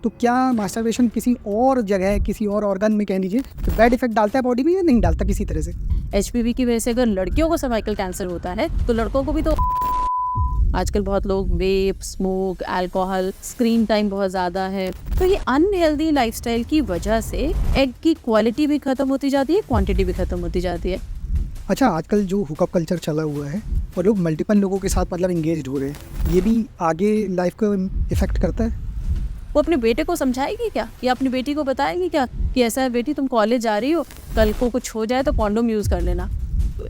तो क्या मास्टरबेशन किसी और जगह, किसी और ऑर्गन में कह लीजिए तो बैड इफेक्ट डालता है बॉडी में या नहीं डालता किसी तरह से? HPV की वजह से अगर लड़कियों को सर्वाइकल कैंसर होता है तो लड़कों को भी तो आजकल बहुत लोग वेप, स्मोक, अल्कोहल, स्क्रीन टाइम बहुत ज़्यादा है, तो ये अनहेल्दी लाइफस्टाइल की वजह से एग की क्वालिटी भी खत्म होती जाती है, क्वांटिटी भी खत्म होती जाती है। अच्छा, आजकल जो हुकअप कल्चर चला हुआ है और लोग मल्टीपल लोगों के साथ मतलब इंगेज हो रहे हैं, ये भी आगे लाइफ को इफेक्ट करता है? वो अपने बेटे को समझाएगी क्या, या अपनी बेटी को बताएगी क्या कि ऐसा है बेटी, तुम कॉलेज जा रही हो, कल को कुछ हो जाए तो कॉन्डोम यूज़ कर लेना।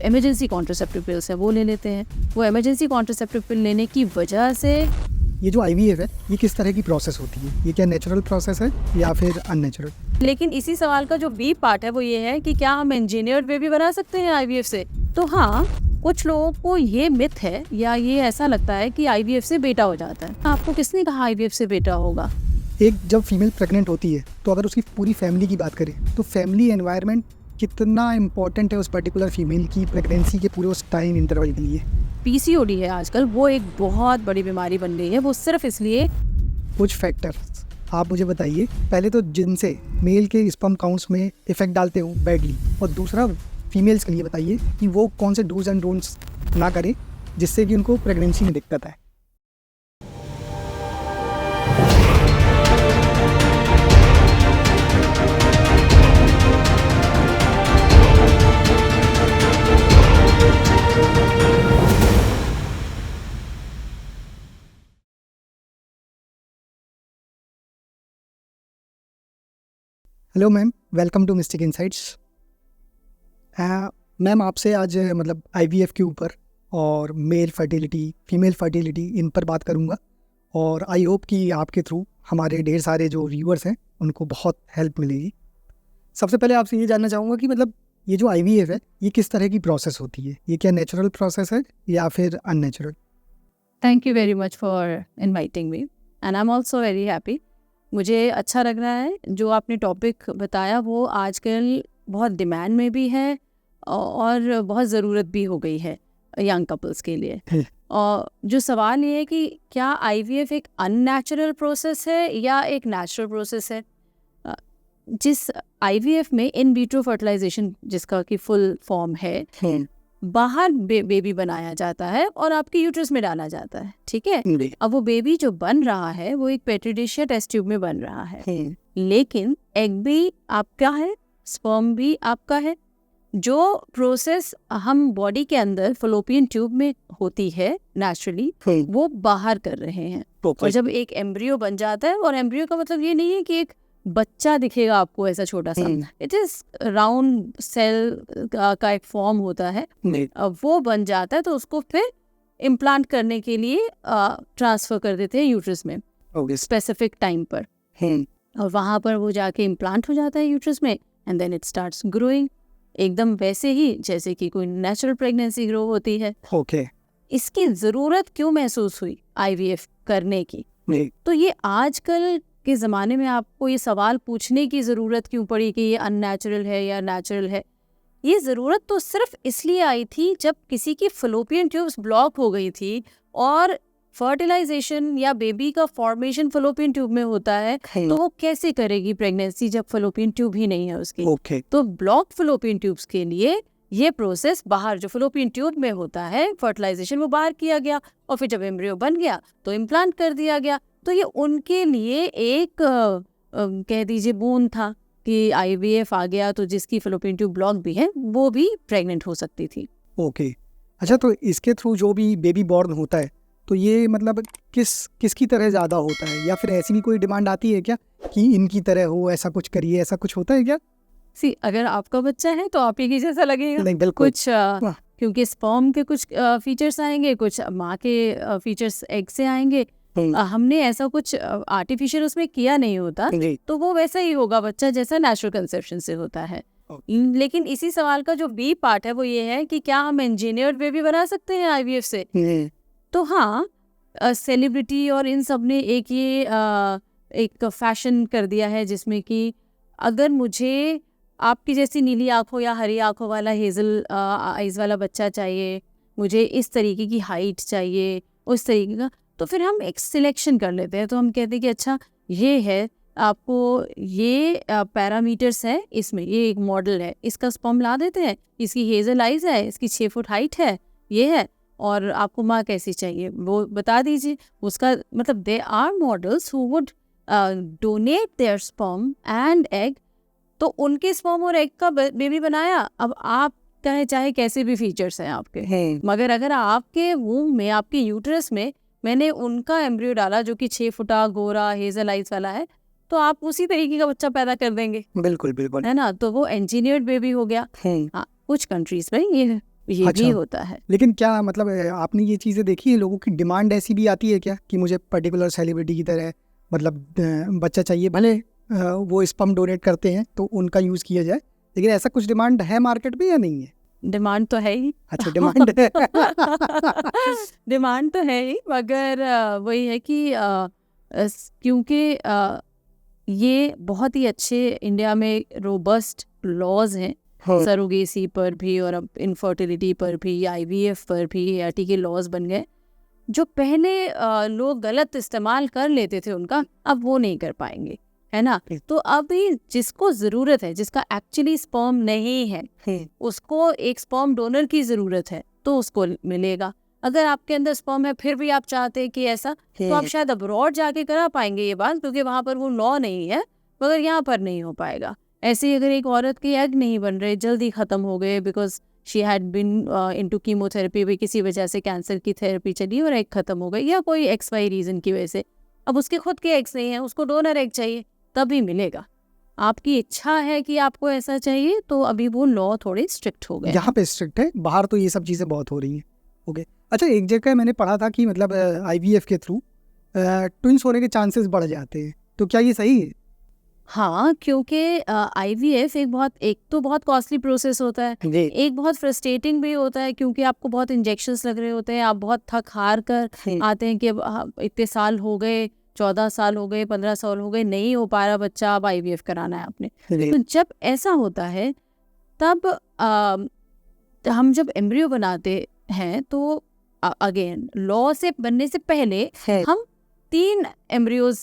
इमरजेंसी कॉन्ट्रासेप्टिव पिल्स है वो ले लेते हैं। वो इमरजेंसी कॉन्ट्रासेप्टिव पिल लेने की वजह से ये जो IVF है ये किस तरह की प्रोसेस होती है? ये क्या नेचुरल प्रोसेस है या फिर अननेचुरल? लेकिन इसी सवाल का जो बी पार्ट है वो ये है कि क्या हम इंजीनियर्ड बेबी बना सकते हैं IVF से? तो हाँ, कुछ लोगों को ये मिथ है या ये ऐसा लगता है कि IVF से बेटा हो जाता है। आपको किसने कहा IVF से बेटा होगा? एक जब फीमेल प्रेग्नेंट होती है तो अगर उसकी पूरी फैमिली की बात करें तो फैमिली एनवायरनमेंट कितना इम्पोर्टेंट है उस पर्टिकुलर फीमेल की प्रेगनेंसी के पूरे उस टाइम इंटरवल के लिए? PCOD है आजकल, वो एक बहुत बड़ी बीमारी बन गई है, वो सिर्फ इसलिए। कुछ फैक्टर्स आप मुझे बताइए, पहले तो जिनसे मेल के स्पर्म काउंट्स में इफेक्ट डालते हो बैडली, और दूसरा फीमेल्स के लिए बताइए कि वो कौन से डूज एंड डोंट्स ना करें जिससे कि उनको प्रेगनेंसी में दिक्कत आए। Hello ma'am, welcome to mystic insights. Ma'am आपसे आज मतलब IVF के ऊपर और मेल फर्टिलिटी, फीमेल फर्टिलिटी, इन पर बात करूंगा, और आई होप कि आपके थ्रू हमारे ढेर सारे जो व्यूअर्स हैं उनको बहुत हेल्प मिलेगी। सबसे पहले आपसे ये जानना चाहूँगा कि मतलब ये जो IVF है ये किस तरह की प्रोसेस होती है? ये क्या नेचुरल प्रोसेस है या फिर unnatural? Thank you very much for inviting me and I am also very happy. मुझे अच्छा लग रहा है जो आपने टॉपिक बताया, वो आजकल बहुत डिमांड में भी है और बहुत ज़रूरत भी हो गई है यंग कपल्स के लिए। और जो सवाल ये है कि क्या IVF एक अननेचुरल प्रोसेस है या एक नेचुरल प्रोसेस है? जिस IVF में इन विट्रो फर्टिलाइजेशन, जिसका कि फुल फॉर्म है, बाहर बेबी बनाया जाता है और आपके यूट्रस में डाला जाता है, ठीक है। अब वो बेबी जो बन रहा है वो एक पेट्री डिश या टेस्ट ट्यूब में बन रहा है, लेकिन एग भी आपका है, स्पर्म भी आपका है। जो प्रोसेस हम बॉडी के अंदर फलोपियन ट्यूब में होती है नेचुरली, वो बाहर कर रहे हैं। और जब एक एम्ब्रियो बन जाता है, और एम्ब्रियो का मतलब ये नहीं है कि एक बच्चा दिखेगा आपको ऐसा छोटा सा, इट इज राउंड सेल का एक फॉर्म होता है, वो बन जाता है, तो उसको फिर इम्प्लांट करने के लिए ट्रांसफर कर देते हैं यूट्रस में स्पेसिफिक टाइम पर, और वहाँ पर वो जाके इम्प्लांट हो जाता है यूट्रस में, and then it starts growing, एकदम वैसे ही जैसे कि कोई नेचुरल प्रेगनेंसी ग्रो होती है। इसकी ज़रूरत क्यों महसूस हुई IVF करने की? तो ये आजकल के ज़माने में आपको ये सवाल पूछने की ज़रूरत क्यों पड़ी कि ये अननेचुरल है या नेचुरल है? ये ज़रूरत तो सिर्फ इसलिए आई थी जब किसी की फलोपियन ट्यूब्स ब्लॉक हो गई थी, और फर्टिलाइजेशन या बेबी का फॉर्मेशन फलोपियन ट्यूब में होता है, तो वो कैसे करेगी प्रेगनेंसी जब फलोपियन ट्यूब ही नहीं है उसकी? तो ब्लॉक फलोपियन ट्यूब्स के लिए ये प्रोसेस बाहर जो फलोपियन ट्यूब में होता है, फर्टिलाइजेशन, वो बाहर किया गया, और फिर जब एम्ब्रियो बन गया तो इम्प्लांट कर दिया गया। तो ये उनके लिए एक कह दीजिए बोन था कि IVF आ गया तो जिसकी फलोपियन ट्यूब ब्लॉक भी है वो भी प्रेग्नेंट हो सकती थी। अच्छा, तो इसके थ्रू जो भी बेबी बॉर्न होता है तो ये मतलब किसकी तरह ज़्यादा होता है, या फिर ऐसी भी कोई डिमांड आती है क्या कि इनकी तरह हो, ऐसा कुछ करिए, ऐसा कुछ होता है क्या? अगर आपका बच्चा है तो आप ही जैसा लगेगा। नहीं, बिल्कुल। कुछ क्योंकि स्पर्म के कुछ फीचर्स आएंगे, कुछ माँ के फीचर्स एग से आएंगे। हमने ऐसा कुछ आर्टिफिशियल उसमें किया नहीं होता, तो वो वैसा ही होगा बच्चा जैसा नेचुरल कंसेप्शन से होता है। लेकिन इसी सवाल का जो बी पार्ट है वो ये है कि क्या हम इंजीनियर्ड बेबी बना सकते हैं IVF से? तो हाँ, सेलिब्रिटी और इन सब ने एक फैशन कर दिया है जिसमें कि अगर मुझे आपकी जैसी नीली आंखों या हरी आंखों वाला हेजल आइज वाला बच्चा चाहिए, मुझे इस तरीके की हाइट चाहिए, उस तरीके का, तो फिर हम एक सिलेक्शन कर लेते हैं। तो हम कहते हैं कि अच्छा ये है आपको ये पैरामीटर्स है इसमें, ये एक मॉडल है, इसका स्पर्म ला देते हैं, इसकी हेजल आइज है, इसकी 6 फुट हाइट है, ये है, और आपको माँ कैसी चाहिए वो बता दीजिए। उसका मतलब they are models who would donate their sperm and egg, तो उनके स्पर्म और एग का बेबी बनाया। अब आप कहे चाहे कैसे भी फीचर्स हैं आपके, मगर अगर आपके वूम में, आपके यूट्रस में मैंने उनका एम्ब्रियो डाला जो कि 6 फुटा गोरा हेजल आइज वाला है, तो आप उसी तरीके का बच्चा पैदा कर देंगे। बिल्कुल बिल्कुल, है ना, तो वो इंजीनियर्ड बेबी हो गया। हाँ, कुछ कंट्रीज में ये अच्छा, भी होता है। लेकिन क्या मतलब आपने ये चीज़ें देखी है, लोगों की डिमांड ऐसी भी आती है क्या कि मुझे पर्टिकुलर सेलिब्रिटी की तरह मतलब बच्चा चाहिए, भले वो स्पर्म डोनेट करते हैं तो उनका यूज़ किया जाए, लेकिन ऐसा कुछ डिमांड है मार्केट में या नहीं है? डिमांड तो है ही। अच्छा, डिमांड है। डिमांड तो है ही, मगर वही है कि क्योंकि ये बहुत ही अच्छे इंडिया में रोबस्ट लॉज हैं सरोगेसी पर भी, और अब इनफर्टिलिटी पर भी, IVF पर भी ART के लॉज बन गए, जो पहले लोग गलत इस्तेमाल कर लेते थे उनका, अब वो नहीं कर पाएंगे, है ना। तो अभी जिसको ज़रूरत है, जिसका एक्चुअली स्पर्म नहीं है, उसको एक स्पर्म डोनर की ज़रूरत है, तो उसको मिलेगा। अगर आपके अंदर स्पर्म है फिर भी आप चाहते हैं कि ऐसा, तो आप शायद अब्रॉड जाके करा पाएंगे ये बात, क्योंकि वहाँ पर वो लॉ नहीं है, मगर यहाँ पर नहीं हो पाएगा। ऐसे ही अगर एक औरत के एग नहीं बन रहे, जल्दी ख़त्म हो गए because she had been into chemotherapy, भी किसी वजह से कैंसर की थेरेपी चली और एग ख़त्म हो गई, या कोई XY रीज़न की वजह से, अब उसके खुद के एग्स नहीं है, उसको डोनर एग चाहिए, तभी मिलेगा। आपकी इच्छा है कि आपको ऐसा चाहिए, तो अभी वो लॉ थोड़े स्ट्रिक्ट हो गए। यहाँ पे स्ट्रिक्ट है, बाहर तो ये सब चीज़ें बहुत हो रही हैं। ओके, अच्छा, एक जगह मैंने पढ़ा था कि मतलब IVF के थ्रू ट्विंस होने के चांसेस बढ़ जाते हैं, तो क्या ये सही है? हाँ, क्योंकि IVF एक तो बहुत कॉस्टली प्रोसेस होता है, एक बहुत फ्रस्ट्रेटिंग भी होता है, क्योंकि आपको बहुत इंजेक्शंस लग रहे होते हैं, आप बहुत थक हार कर आते हैं कि अब इतने साल हो गए, 14 साल हो गए, 15 साल हो गए, नहीं हो पा रहा बच्चा, अब IVF कराना है आपने। तो जब ऐसा होता है, तब हम जब एम्ब्रियो बनाते हैं, तो अगेन लॉ से बनने से पहले हम 3 एम्ब्रियोज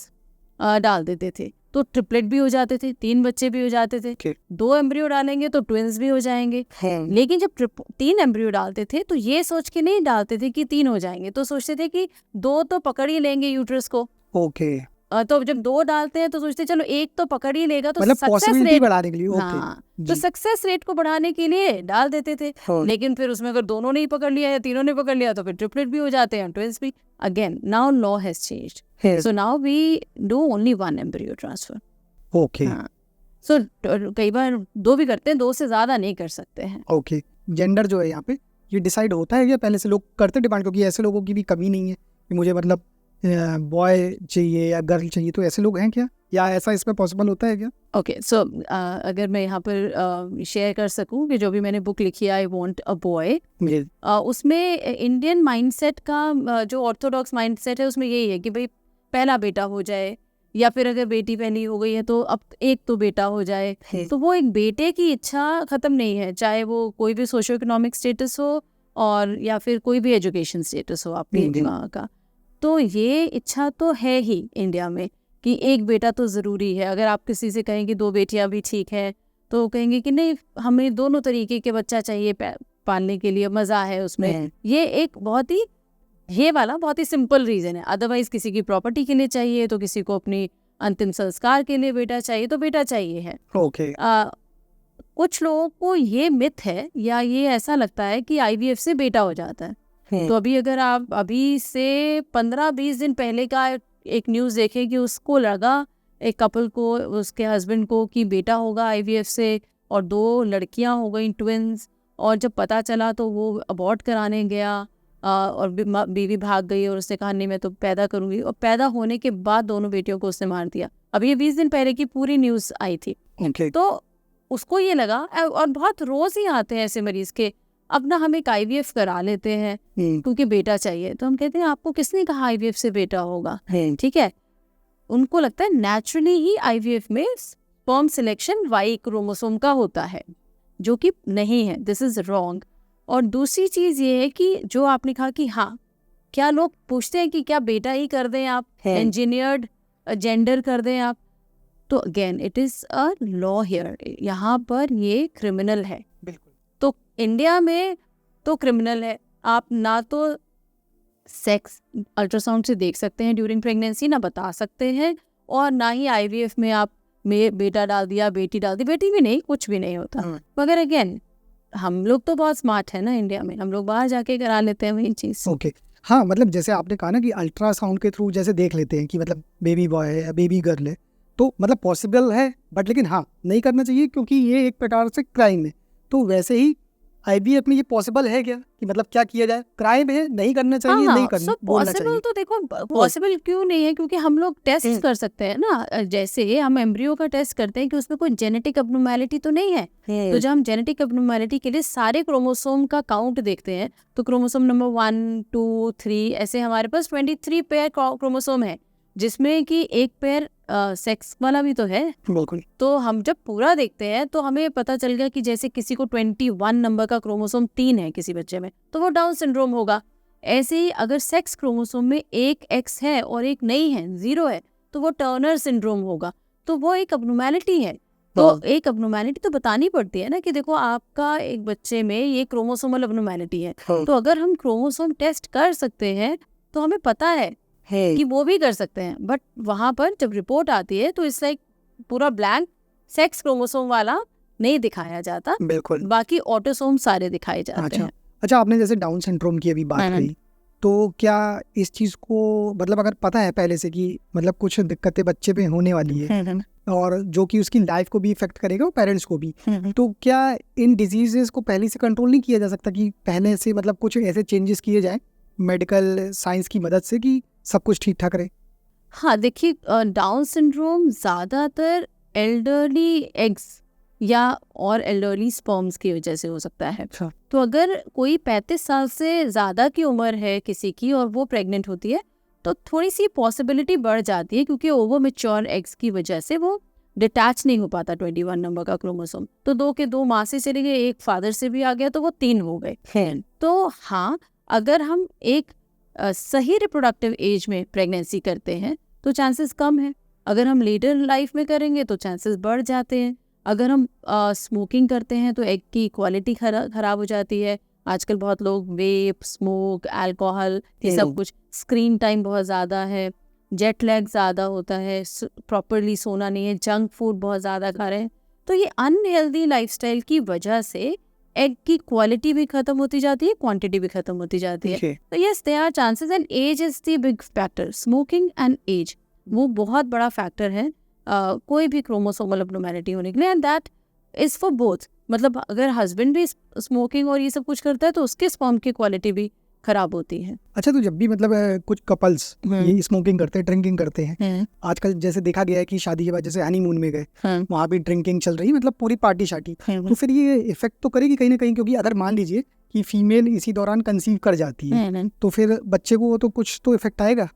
डाल देते थे, तो ट्रिपलेट भी हो जाते थे, 3 बच्चे भी हो जाते थे। 2 एम्ब्रियो डालेंगे तो ट्विंस भी हो जाएंगे। लेकिन जब 3 एम्ब्रियो डालते थे, तो ये सोच के नहीं डालते थे कि 3 हो जाएंगे, तो सोचते थे कि 2 तो पकड़ ही लेंगे यूट्रस को। ओके, तो जब 2 डालते हैं तो सोचते चलो 1 तो पकड़ ही लेगा, तो मतलब सक्सेस पॉसिबिलिटी रेट बढ़ाने के लिए। हाँ, तो सक्सेस रेट को बढ़ाने के लिए डाल देते थे। लेकिन फिर उसमें अगर दोनों ने ही पकड़ लिया या तीनों ने पकड़ लिया, तो फिर ट्रिपलेट भी हो जाते हैं, ट्विंस भी। Again now law has changed, so now we do only 1 embryo transfer. Okay, so कई बार 2 भी करते हैं, 2 से ज्यादा नहीं कर सकते हैं। ओके, जेंडर जो है यहाँ पे ये डिसाइड होता है क्या पहले से? लोग करते डिमांड, क्योंकि ऐसे लोगों की भी कमी नहीं है कि मुझे मतलब बॉय चाहिए या गर्ल चाहिए, तो ऐसे लोग हैं क्या, या ऐसा इसमें पॉसिबल होता है क्या? ओके, सो अगर मैं यहाँ पर शेयर कर सकूँ कि जो भी मैंने बुक लिखी है, आई वॉन्ट अ बॉय, उसमें इंडियन माइंडसेट का जो ऑर्थोडॉक्स माइंडसेट है, उसमें यही है कि भाई पहला बेटा हो जाए, या फिर अगर बेटी पहली हो गई है तो अब एक तो बेटा हो जाए। तो वो एक बेटे की इच्छा ख़त्म नहीं है, चाहे वो कोई भी सोशो इकोनॉमिक स्टेटस हो और या फिर कोई भी एजुकेशन स्टेटस हो आपकी का। तो ये इच्छा तो है ही इंडिया में कि एक बेटा तो ज़रूरी है। अगर आप किसी से कहें कि 2 बेटियां भी ठीक है, तो कहेंगे कि नहीं, हमें दोनों तरीके के बच्चा चाहिए पालने के लिए, मज़ा है उसमें। ये एक बहुत ही सिंपल रीज़न है। अदरवाइज़ किसी की प्रॉपर्टी के लिए चाहिए, तो किसी को अपनी अंतिम संस्कार के लिए बेटा चाहिए, तो बेटा चाहिए है। ओके, कुछ लोगों को ये मिथ है या ये ऐसा लगता है कि IVF से बेटा हो जाता है। तो अभी अगर आप अभी से 15-20 दिन पहले का एक न्यूज़ देखें कि उसको लगा, एक कपल को, उसके हस्बैंड को, कि बेटा होगा IVF से, और 2 लड़कियां हो गई ट्विंस, और जब पता चला तो वो अबॉर्ट कराने गया और बीवी भाग गई और उसने कहा नहीं मैं तो पैदा करूंगी, और पैदा होने के बाद दोनों बेटियों को उसने मार दिया। अभी ये 20 दिन पहले की पूरी न्यूज़ आई थी। तो उसको ये लगा, और बहुत रोज़ ही आते हैं ऐसे मरीज़ के, अब ना हम एक IVF करा लेते हैं क्योंकि बेटा चाहिए। तो हम कहते हैं आपको किसने कहा IVF से बेटा होगा? ठीक है, उनको लगता है नेचुरली ही IVF में स्पर्म सिलेक्शन Y क्रोमोसोम का होता है, जो कि नहीं है। This is wrong. और दूसरी चीज़ ये है कि जो आपने कहा कि हाँ, क्या लोग पूछते हैं कि क्या बेटा ही कर दें आप, इंजीनियर्ड जेंडर कर दें आप, तो again it is a law here, यहाँ पर ये क्रिमिनल है। बिल्कुल। तो इंडिया में तो क्रिमिनल है, आप ना तो सेक्स अल्ट्रासाउंड से देख सकते हैं ड्यूरिंग प्रेगनेंसी, ना बता सकते हैं, और ना ही आईवीएफ में आप बेटा डाल दिया, बेटी डाल दी, बेटी भी नहीं, कुछ भी नहीं होता। मगर अगेन हम लोग तो बहुत स्मार्ट है ना इंडिया में, हम लोग बाहर जाके करा लेते हैं वही चीज़। ओके हाँ, मतलब जैसे आपने कहा ना कि अल्ट्रासाउंड के थ्रू जैसे देख लेते हैं कि मतलब बेबी बॉय है या बेबी गर्ल है, तो मतलब पॉसिबल है, बट लेकिन हाँ नहीं करना चाहिए क्योंकि ये एक प्रकार से क्राइम है। तो वैसे ही आईवीएफ में ये पॉसिबल है क्या कि मतलब क्या किया जाए? क्राइम है, नहीं करना चाहिए, नहीं करना, बोलना पॉसिबल चाहिए। तो देखो, पॉसिबल क्यों नहीं है, क्योंकि हम लोग टेस्ट कर सकते हैं ना, जैसे हम एम्ब्रियो का टेस्ट करते हैं कि उसमें कोई जेनेटिक अबनॉर्मैलिटी तो नहीं है। तो जब हम जेनेटिक अबनॉर्मैलिटी के लिए सारे क्रोमोसोम का काउंट देखते हैं, तो क्रोमोसोम नंबर 1, 2, 3 ऐसे हमारे पास 23 पेयर क्रोमोसोम है, जिसमें कि एक पेयर सेक्स वाला भी तो है। बिल्कुल। तो हम जब पूरा देखते हैं तो हमें पता चल गया कि जैसे किसी को 21 नंबर का क्रोमोसोम 3 है किसी बच्चे में, तो वो डाउन सिंड्रोम होगा। ऐसे ही अगर सेक्स क्रोमोसोम में एक एक्स है और एक नहीं है, 0 है, तो वो टर्नर सिंड्रोम होगा। तो वो एक अबनॉर्मैलिटी है। तो एक अबनॉर्मैलिटी तो बतानी पड़ती है ना कि देखो आपका एक बच्चे में ये क्रोमोसोमल अबनॉर्मैलिटी है। तो अगर हम क्रोमोसोम टेस्ट कर सकते हैं तो हमें पता है कि वो भी कर सकते हैं, बट वहां पर जब रिपोर्ट आती है तो इस लाइक पूरा ब्लैंक सेक्स क्रोमोसोम वाला नहीं दिखाया जाता, बिल्कुल, बाकी ऑटोसोम सारे दिखाए जाते हैं। अच्छा, आपने जैसे डाउन सिंड्रोम की अभी बात करी, तो क्या इस चीज को मतलब अगर पता है पहले से कि मतलब कुछ दिक्कतें बच्चे पे होने वाली है और जो कि उसकी लाइफ को भी इफेक्ट करेगा और पेरेंट्स को भी, तो क्या इन डिजीजेस को पहले से कंट्रोल नहीं किया जा सकता कि पहले से मतलब कुछ ऐसे चेंजेस किए जाए मेडिकल साइंस की मदद से कि सब कुछ ठीक ठाक रहे? हाँ देखिए, डाउन सिंड्रोम ज़्यादातर एल्डरली एग्स या और एल्डरली स्पर्म्स की वजह से हो सकता है। तो अगर कोई 35 साल से ज़्यादा की उम्र है किसी की और वो प्रेग्नेंट होती है, तो थोड़ी सी पॉसिबिलिटी बढ़ जाती है, क्योंकि ओवर मैच्योर एग्स की वजह से वो डिटैच नहीं हो पाता 21 नंबर का क्रोमोसोम। तो 2 के 2 माँ से चले गए, एक फादर से भी आ गया, तो वो 3 हो गए। तो हाँ, अगर हम एक सही रिप्रोडक्टिव एज में प्रेगनेंसी करते हैं तो चांसेस कम है। अगर हम लेटर लाइफ में करेंगे तो चांसेस बढ़ जाते हैं। अगर हम स्मोकिंग करते हैं तो एग की क्वालिटी खराब हो जाती है। आजकल बहुत लोग वेप, स्मोक, अल्कोहल, ये सब कुछ, स्क्रीन टाइम बहुत ज़्यादा है, जेट लैग ज़्यादा होता है, प्रॉपरली सोना नहीं है, जंक फूड बहुत ज़्यादा खा रहे हैं। तो ये अनहेल्दी लाइफस्टाइल की वजह से एग की क्वालिटी भी खत्म होती जाती है, क्वांटिटी भी खत्म होती जाती है। तो yes, there are chances, and age is the big factor. Smoking and age वो बहुत बड़ा फैक्टर है कोई भी क्रोमोसोमल अबनॉर्मैलिटी होने के लिए, and that is for both. मतलब अगर हस्बैंड भी स्मोकिंग और ये सब कुछ करता है तो उसके स्पर्म की क्वालिटी भी खराब होती है। अच्छा, तो जब भी मतलब कुछ कपल्स ये स्मोकिंग करते हैं, ड्रिंकिंग करते हैं, आजकल जैसे देखा गया है कि शादी के बाद जैसे हनीमून में गए, वहाँ भी ड्रिंकिंग चल रही है, मतलब पूरी पार्टी शार्टी, तो फिर ये इफेक्ट तो करेगी कहीं ना कहीं, क्योंकि अगर मान लीजिए कि फीमेल इसी दौरान कंसीव कर जाती है तो फिर बच्चे को तो कुछ तो इफेक्ट आएगा।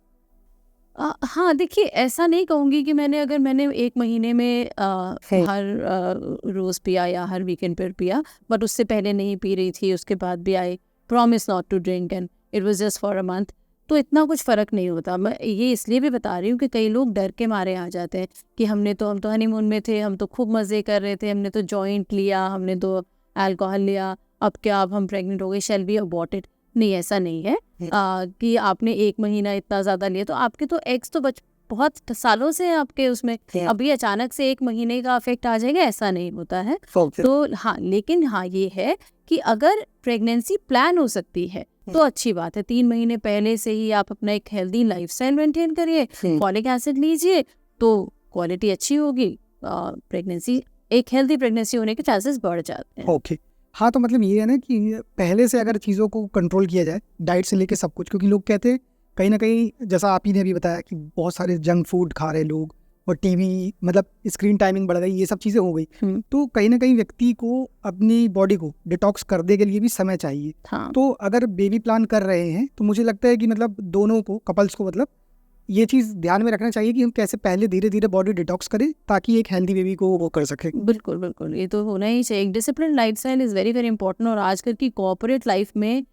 हाँ देखिए, ऐसा नहीं कहूँगी कि मैंने 1 महीने में हर रोज़ पिया या हर वीकेंड पर पिया, बट उससे पहले नहीं पी रही थी, उसके बाद भी I promise not to drink and it was just for a month, तो इतना कुछ फ़र्क नहीं होता। मैं ये इसलिए भी बता रही हूँ कि कई लोग डर के मारे आ जाते हैं कि हम तो हनीमून में थे, हम तो खूब मज़े कर रहे थे, हमने तो जॉइंट लिया, हमने तो अल्कोहल लिया, अब क्या, अब हम प्रेग्नेंट हो गए, शैल बी अबॉर्टेड। नहीं, ऐसा नहीं है कि आपने 1 महीना इतना ज़्यादा लिया तो आपके तो एग्स तो बहुत सालों से आपके उसमें, अभी अचानक से 1 महीने का इफेक्ट आ जाएगा, ऐसा नहीं होता है। तो हाँ, लेकिन हाँ ये है कि अगर प्रेगनेंसी प्लान हो सकती है तो अच्छी बात है। 3 महीने पहले से ही आप अपना एक हेल्दी लाइफस्टाइल मेंटेन करिए, फॉलिक एसिड लीजिए, तो क्वालिटी अच्छी होगी, प्रेगनेंसी, एक हेल्दी प्रेगनेंसी होने के चांसेस बढ़ जाते हैं। ओके हाँ, तो मतलब ये है ना कि पहले से अगर चीज़ों को कंट्रोल किया जाए, डाइट से लेके सब कुछ, क्योंकि लोग कहते हैं कहीं ना कहीं, जैसा आप ही ने अभी बताया कि बहुत सारे जंक फूड खा रहे लोग और टीवी, मतलब स्क्रीन टाइमिंग बढ़ गई, ये सब चीज़ें हो गई, तो कहीं ना कहीं व्यक्ति को अपनी बॉडी को डिटॉक्स करने के लिए भी समय चाहिए। तो अगर बेबी प्लान कर रहे हैं तो मुझे लगता है कि मतलब दोनों को, कपल्स को, मतलब ये चीज़ ध्यान में रखना चाहिए कि हम कैसे पहले धीरे धीरे बॉडी डिटॉक्स करें ताकि एक हेल्दी बेबी को वो कर सके। बिल्कुल बिल्कुल, ये तो होना ही चाहिए। एक discipline lifestyle is very very important. और आजकल की कॉर्पोरेट लाइफ में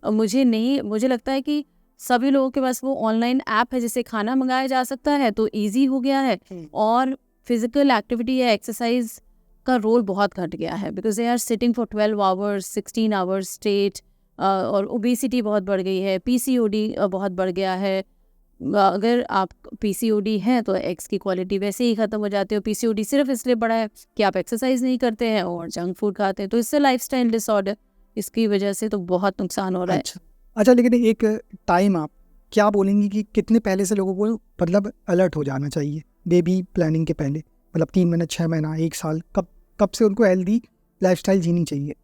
मुझे लगता है कि सभी लोगों के पास वो ऑनलाइन ऐप है जिससे खाना मंगाया जा सकता है, तो ईजी हो गया है। और फिजिकल एक्टिविटी या एक्सरसाइज का रोल बहुत घट गया है, because they are sitting for 12 hours 16 hours straight, और ओबेसिटी बहुत बढ़ गई है, पीसीओडी बहुत बढ़ गया है। अगर आप पीसीओडी है तो एग्स की क्वालिटी वैसे ही ख़त्म हो जाती है। पीसीओडी सिर्फ इसलिए बढ़ा है कि आप एक्सरसाइज नहीं करते हैं और जंक फूड खाते हैं, तो इससे लाइफस्टाइल डिसऑर्डर, इसकी वजह से तो बहुत नुकसान हो रहा है। अच्छा, लेकिन एक टाइम आप क्या बोलेंगी कि कितने पहले से लोगों को मतलब अलर्ट हो जाना चाहिए बेबी प्लानिंग के पहले? मतलब 3 महीना, 6 महीना, 1 साल, कब से उनको हेल्दी लाइफस्टाइल जीनी चाहिए?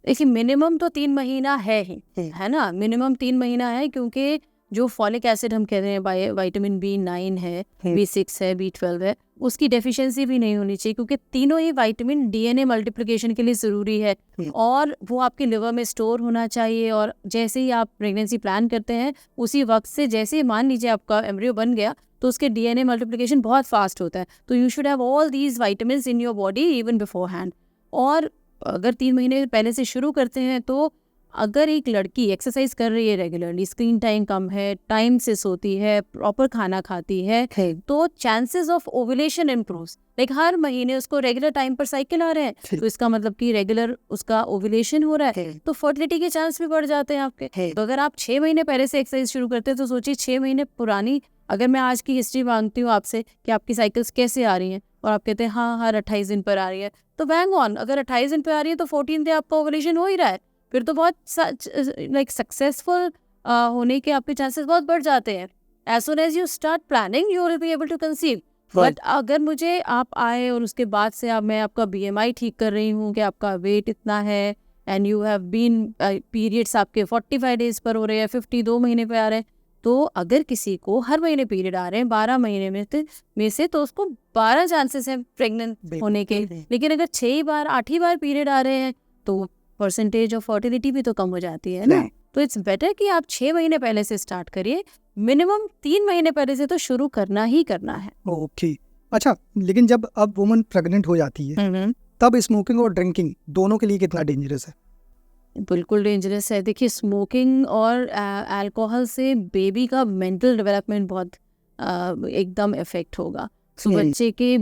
देखिए, मिनिमम तो 3 महीना है ही, है ना, मिनिमम 3 महीना है, क्योंकि जो फॉलिक एसिड हम कह रहे हैं, विटामिन B9 है, B6 है, B12 है, उसकी डेफिशिएंसी भी नहीं होनी चाहिए, क्योंकि तीनों ही विटामिन डीएनए मल्टीप्लिकेशन के लिए ज़रूरी है, और वो आपके लिवर में स्टोर होना चाहिए। और जैसे ही आप प्रेगनेंसी प्लान करते हैं, उसी वक्त से जैसे ही मान लीजिए आपका एम्ब्रियो बन गया, तो उसके डीएनए मल्टीप्लिकेशन बहुत फास्ट होता है, तो you should have all these vitamins in your body even before hand. और अगर 3 महीने पहले से शुरू करते हैं, तो अगर एक लड़की एक्सरसाइज कर रही है रेगुलरली, स्क्रीन टाइम कम है, टाइम से सोती है, प्रॉपर खाना खाती है, तो chances of ovulation improves. Like हर महीने उसको रेगुलर टाइम पर साइकिल आ रहे हैं, तो इसका मतलब कि रेगुलर उसका ओव्यूलेशन हो रहा है, तो फर्टिलिटी के चांस भी बढ़ जाते हैं आपके। तो अगर आप 6 महीने पहले से एक्सरसाइज शुरू करते हैं, तो सोचिए 6 महीने पुरानी, अगर मैं आज की हिस्ट्री मांगती हूँ आपसे कि आपकी साइकिल्स कैसे आ रही हैं, और आप कहते हैं हाँ हर 28 दिन पर आ रही है, तो बैंग ऑन, अगर 28 दिन पर आ रही है तो 14 डे आपका ओव्यूलेशन हो ही रहा है, फिर तो बहुत लाइक सक्सेसफुल होने के आपके चांसेस बहुत बढ़ जाते हैं। As soon as you start planning you will be able to conceive. But अगर मुझे आप आए और उसके बाद से मैं आपका BMI ठीक कर रही हूँ कि आपका वेट इतना है, and you have been periods आपके 45 डेज पर हो रहे हैं, 52 महीने पे आ रहे हैं, तो अगर किसी को हर महीने पीरियड आ रहे हैं 12 महीने में से तो उसको 12 चांसेस हैं प्रेग्नेंट होने के। लेकिन अगर 6 बार 8 बार पीरियड आ रहे हैं, तो परसेंटेज ऑफ फर्टिलिटी भी तो कम हो जाती है ना। तो इट्स बेटर कि आप 6 महीने पहले से स्टार्ट करिए, मिनिमम 3 महीने पहले से तो शुरू करना ही करना है। ओके, अच्छा, लेकिन जब अब वुमन प्रेग्नेंट हो जाती है, तब स्मोकिंग और ड्रिंकिंग दोनों के लिए कितना डेंजरस है? बिल्कुल डेंजरस है। देखिए, स्मोकिंग और अल्कोहल से बेबी का मेंटल डेवलपमेंट बहुत एकदम इफेक्ट होगा। तो बच्चे के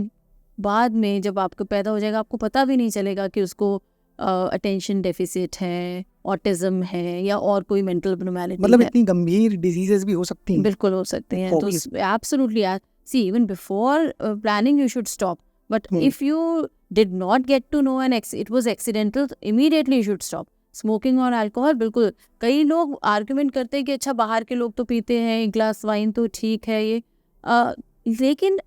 बाद में जब आपको पैदा हो जाएगा, आपको पता भी नहीं चलेगा कि उसको अटेंशन डेफिसिट है, ऑटिज्म है, या और कोई मेंटल एब्नॉर्मैलिटी, मतलब इतनी गंभीर डिजीजेस भी हो सकती हैं। बिल्कुल हो सकते हैं। तो absolutely, see even before planning you should stop, but if you did not get to know and it was accidental, immediately you should stop smoking और अल्कोहल। बिल्कुल, कई लोग आर्गुमेंट करते हैं कि अच्छा बाहर के लोग तो पीते हैं, एक ग्लास वाइन तो ठीक है ये, लेकिन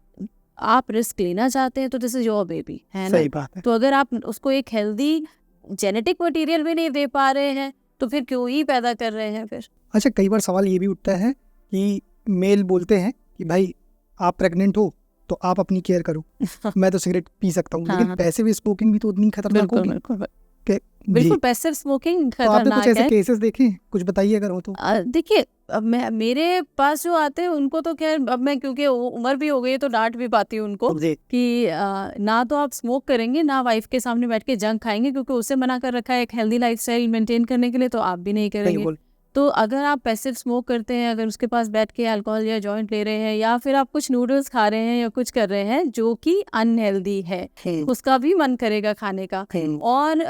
आप रिस्क लेना चाहते हैं तो दिस इज योर बेबी, है ना। सही बात है। तो अगर आप उसको एक हेल्दी जेनेटिक मटेरियल भी नहीं दे पा रहे हैं, तो फिर क्यों ही पैदा कर रहे हैं फिर। अच्छा, कई बार सवाल ये भी उठता है कि मेल बोलते हैं कि भाई आप प्रेग्नेंट हो तो आप अपनी केयर करो, मैं तो सिगरेट पी सकता हूँ, लेकिन पैसिव स्मोकिंग भी तो उतनी खतरनाक होगी। बिल्कुल, पैसिव स्मोकिंग तो आपने कुछ ऐसे है। केसेस देखे, कुछ बताइए अगर हो तो। देखिए, अब मेरे पास जो आते हैं उनको तो खैर, अब मैं क्योंकि उम्र भी हो गई है तो डांट भी पाती हूँ उनको कि ना तो आप स्मोक करेंगे, ना वाइफ के सामने बैठ के जंक खाएंगे, क्योंकि उससे मना कर रखा है एक हेल्दी लाइफस्टाइल मेंटेन करने के लिए, तो आप भी नहीं करेंगे। तो अगर आप पैसिव स्मोक करते हैं, अगर उसके पास बैठ के अल्कोहल या जॉइंट ले रहे हैं, या फिर आप कुछ नूडल्स खा रहे हैं या कुछ कर रहे हैं जो कि अनहेल्दी है, उसका भी मन करेगा खाने का। और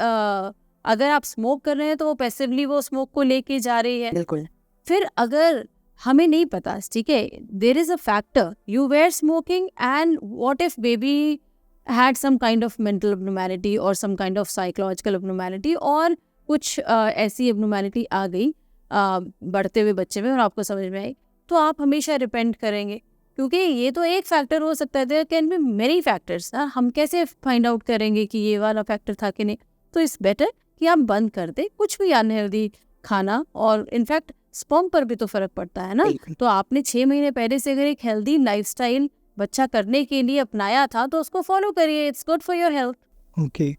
अगर आप स्मोक कर रहे हैं तो वो पैसिवली वो स्मोक को लेके जा रही है। बिल्कुल। फिर अगर हमें नहीं पता, ठीक है, there is a factor, you were smoking and what if baby had some kind of mental abnormality और some kind of psychological abnormality, और कुछ ऐसी एब्नॉर्मैलिटी आ गई बढ़ते हुए बच्चे में और आपको समझ में आई, तो आप हमेशा रिपेंट करेंगे, क्योंकि ये तो एक फैक्टर हो सकता है, there can be many factors ना। हम कैसे फाइंड आउट करेंगे कि ये वाला फैक्टर था कि नहीं। तो इट्स बेटर कि आप बंद कर दे कुछ भी अनहेल्दी खाना, और इनफैक्ट स्पर्म पर भी तो फर्क पड़ता है ना। तो आपने 6 महीने पहले से अगर एक हेल्दी लाइफस्टाइल बच्चा करने के लिए अपनाया था, तो उसको फॉलो करिए, it's good for your health. Okay,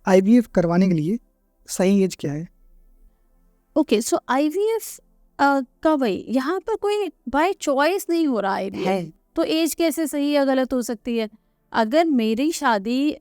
IVF करवाने के लिए सही एज क्या है? ओके, सो आईवीएफ का भाई यहाँ पर कोई बाय चॉइस नहीं हो रहा है, तो एज कैसे सही या गलत हो सकती है। अगर मेरी शादी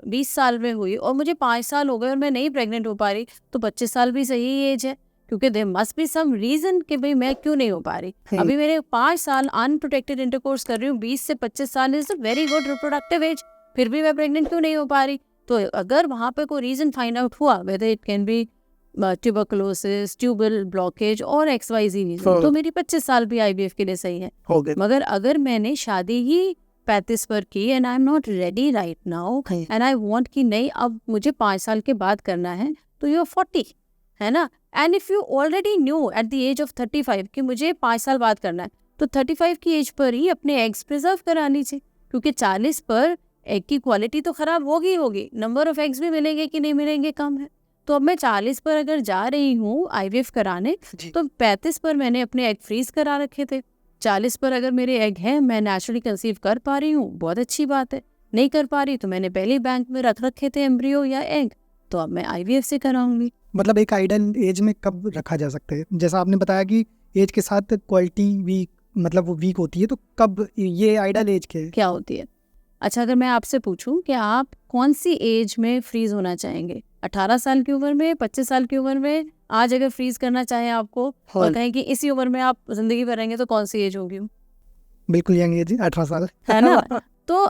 20 साल में हुई और मुझे 5 साल हो गए और मैं नहीं प्रेग्नेंट हो पा रही, तो 25 साल भी सही एज है, क्योंकि there must be some reason कि भाई मैं क्यों नहीं हो पा रही। अभी मेरे 5 साल अनप्रोटेक्टेड इंटरकोर्स कर रही हूँ, 20 से 25 साल is a very good reproductive age, फिर भी मैं प्रेग्नेंट क्यों नहीं हो पा रही। तो अगर वहाँ पे कोई रीजन फाइंड आउट हुआ, whether it can be tuberculosis, tubal blockage और XYZ रीजन, तो मेरी 25 साल भी IVF के लिए सही है। मगर अगर मैंने शादी ही 35 पर की and I am not ready right now and I want कि नहीं अब मुझे 5 साल के बाद करना है, तो यू आर 40, है ना। And if you already knew at the age of 35 कि मुझे 5 साल बाद करना है, तो 35 की एज पर ही अपने एग्स प्रिजर्व करानी चाहिए, क्योंकि 40 पर एग की क्वालिटी तो खराब होगी, नंबर ऑफ एग्स भी मिलेंगे कि नहीं मिलेंगे कम है। तो अब मैं 40 पर अगर जा रही हूँ IVF कराने, तो 35 पर मैंने अपने एग फ्रीज करा रखे थे। 40 पर अगर मेरे एग हैं, मैं नेचुरली कंसीव कर पा रही हूँ, बहुत अच्छी बात है। नहीं कर पा रही तो मैंने पहले बैंक में रख रखे थे एम्ब्रियो या एग, तो अब मैं IVF से कराऊंगी। मतलब एक आइडल एज में कब रखा जा सकता है? जैसा आपने बताया कि एज के साथ क्वालिटी वीक, मतलब वो वीक होती है, तो कब ये आइडल एज क्या होती है? अच्छा, अगर मैं आपसे पूछूं कि आप कौन सी एज में फ्रीज होना चाहेंगे, 18 साल की उम्र में, 25 साल की उम्र में? आज अगर फ्रीज करना चाहें आपको और कहें कि इसी उम्र में आप जिंदगी भर रहेंगे, तो कौन सी एज होगी? बिल्कुल यंग एज, 18 साल, है ना। तो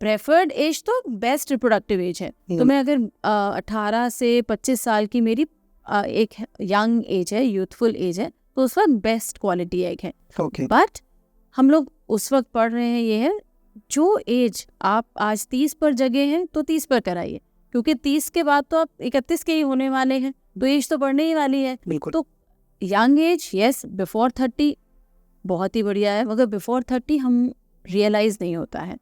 प्रेफर्ड एज तो बेस्ट रिप्रोडक्टिव एज है। तो मैं अगर 18 से 25 साल की मेरी एक यंग एज है, यूथफुल एज है, तो उस वक्त बेस्ट क्वालिटी एग है। बट हम लोग उस वक्त पढ़ रहे हैं, ये है जो एज आप आज 30 पर जगह हैं तो 30 पर कराइए, क्योंकि 30 के बाद तो आप 31 के ही होने वाले हैं, तो एज तो बढ़ने ही वाली है। तो यंग एज यस, बिफोर 30 बहुत ही बढ़िया है, मगर बिफोर 30 हम रियलाइज नहीं होता है।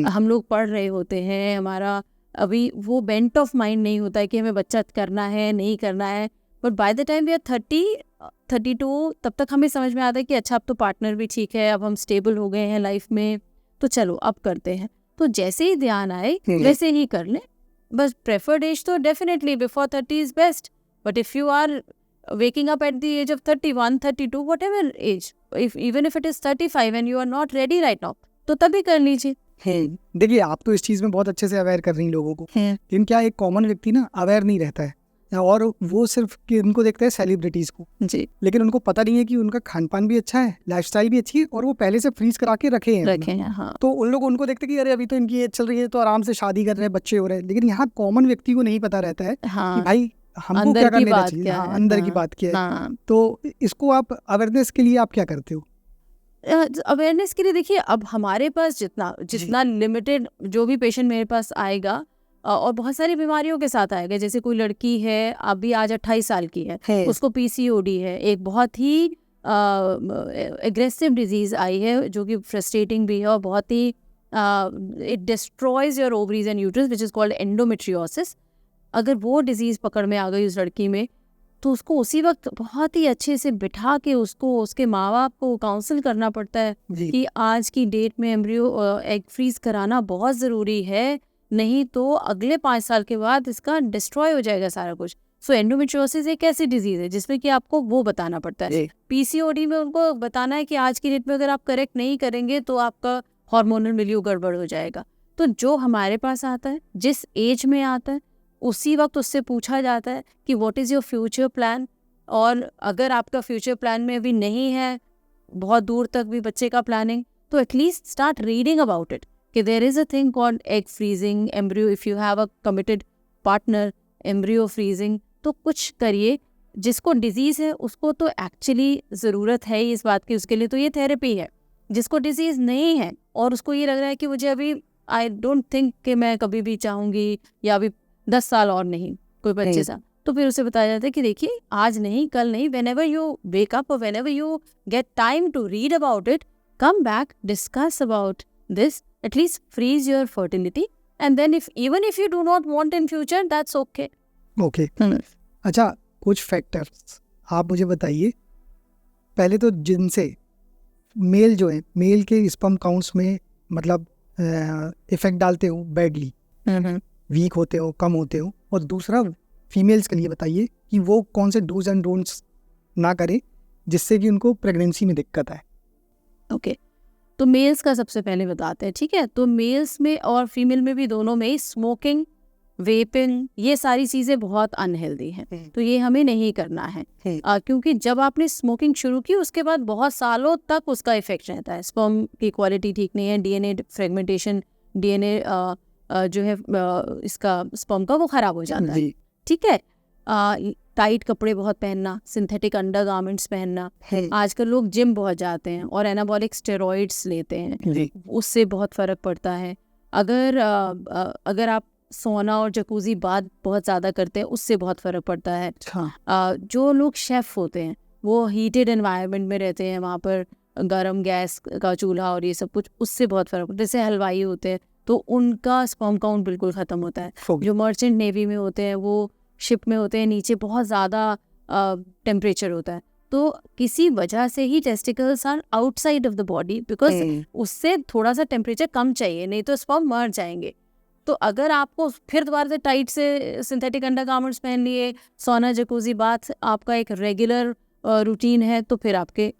हम लोग पढ़ रहे होते हैं, हमारा अभी वो बेंट ऑफ माइंड नहीं होता है कि हमें बच्चा करना है नहीं करना है, but by the time we are 30-32 तब तक हमें समझ में आता है कि अच्छा अब तो पार्टनर भी ठीक है, अब हम स्टेबल हो गए हैं लाइफ में, तो चलो अब करते हैं। तो जैसे ही ध्यान आए वैसे ही कर लें। बस प्रेफर्ड एज तो definitely before 30 is best, but if you are waking up at the age of 31, 32, whatever age, even if it is 35 and you are not ready right now, तो तभी कर लीजिए। देखिए, आप तो इस चीज़ में बहुत अच्छे से अवेयर कर रही हैं लोगों को, लेकिन क्या एक कॉमन व्यक्ति ना अवेयर नहीं रहता है, और वो सिर्फ कि उनको देखते हैं सेलिब्रिटीज़ को जी, लेकिन उनको पता नहीं है कि उनका खान पान भी अच्छा है, लाइफस्टाइल भी अच्छी है, और वो पहले से फ्रीज करा के रखे हैं। हाँ। तो उन लोग उनको देखते कि अरे अभी तो इनकी एज चल रही है, तो आराम से शादी कर रहे हैं, बच्चे हो रहे हैं, लेकिन यहाँ कॉमन व्यक्ति को नहीं पता रहता है कि भाई हमको क्या करना चाहिए, अंदर की बात क्या है। तो इसको आप अवेयरनेस के लिए आप क्या करते हो? अवेयरनेस के लिए देखिए, अब हमारे पास जितना लिमिटेड जो भी पेशेंट मेरे पास आएगा, और बहुत सारी बीमारियों के साथ आएगा, जैसे कोई लड़की है अभी आज 28 साल की है, उसको PCOD है, एक बहुत ही एग्रेसिव डिजीज आई है जो कि फ्रस्ट्रेटिंग भी है, और बहुत ही it destroys your ovaries and uterus which is called endometriosis. अगर वो डिजीज़ पकड़ में आ गई उस लड़की में, तो उसको उसी वक्त बहुत ही अच्छे से बिठा के उसको उसके माँ बाप को काउंसिल करना पड़ता है कि आज की डेट में एम्ब्रियो एग फ्रीज कराना बहुत ज़रूरी है, नहीं तो अगले 5 साल के बाद इसका डिस्ट्रॉय हो जाएगा सारा कुछ। सो एंडोमेट्रियोसिस एक ऐसी डिजीज़ है जिसमें कि आपको वो बताना पड़ता है। PCOD में उनको बताना है कि आज की डेट में अगर आप करेक्ट नहीं करेंगे तो आपका हार्मोनल मिलियू गड़बड़ हो जाएगा। तो जो हमारे पास आता है, जिस एज में आता है, उसी वक्त उससे पूछा जाता है कि what is your future plan, और अगर आपका फ्यूचर प्लान में भी नहीं है बहुत दूर तक भी बच्चे का प्लानिंग, तो at least start reading about it कि there is a thing called egg freezing, embryo, if you have a committed partner, embryo freezing. तो कुछ करिए। जिसको डिजीज़ है उसको तो एक्चुअली ज़रूरत है इस बात की, उसके लिए तो ये थेरेपी है। जिसको डिजीज़ नहीं है और उसको ये लग रहा है कि मुझे अभी आई डोंट थिंक कि मैं कभी भी चाहूँगी, या अभी 10 साल और नहीं कोई बच्चे सा, तो फिर उसे बताया जाता है कि देखिए आज नहीं कल नहीं, whenever you wake up or whenever you get time to read about it, come back, discuss about this, at least freeze your fertility, and then even if you do not want in future, that's okay. Okay. अच्छा, कुछ factors आप मुझे बताइए। पहले तो जिनसे mail जो है, मेल के स्पर्म काउंट्स में मतलब इफेक्ट डालते हो बैडली, वीक होते हो, कम होते हो, और दूसरा फीमेल्स के लिए बताइए कि वो कौन से डूज एंड डोंट्स ना करें जिससे कि उनको प्रेगनेंसी में दिक्कत आए। ओके, तो मेल्स का सबसे पहले बताते हैं, ठीक है। तो मेल्स में और फीमेल में भी, दोनों में ही स्मोकिंग वेपिंग, ये सारी चीज़ें बहुत अनहेल्दी हैं, तो ये हमें नहीं करना है। क्योंकि जब आपने स्मोकिंग शुरू की उसके बाद बहुत सालों तक उसका इफेक्ट रहता है। स्पर्म की क्वालिटी ठीक नहीं है, डीएनए फ्रेगमेंटेशन, डीएनए जो है इसका स्पर्म का वो ख़राब हो जाता है। ठीक है, टाइट कपड़े बहुत पहनना, सिंथेटिक अंडरगारमेंट्स पहनना, आजकल लोग जिम बहुत जाते हैं और एनाबॉलिक स्टेरॉइड्स लेते हैं, उससे बहुत फ़र्क पड़ता है। अगर आप सोना और जकूजी बात बहुत ज़्यादा करते हैं, उससे बहुत फ़र्क पड़ता है। जो लोग शेफ़ होते हैं वो हीटेड एनवायरनमेंट में रहते हैं, वहाँ पर गर्म गैस का चूल्हा और ये सब कुछ, उससे बहुत फ़र्क पड़ता है। जैसे हलवाई होते हैं तो उनका स्पर्म काउंट बिल्कुल ख़त्म होता है। जो मर्चेंट नेवी में होते हैं वो शिप में होते हैं, नीचे बहुत ज़्यादा टेम्परेचर होता है, तो किसी वजह से ही testicles are outside of the body, because उससे थोड़ा सा टेम्परेचर कम चाहिए, नहीं तो स्पर्म मर जाएंगे। तो अगर आपको फिर दोबारा से टाइट से सिंथेटिक अंडरगारमेंट्स पहन लिए, सोना जकूजी बाथ आपका एक रेगुलर रूटीन है, तो फिर आपके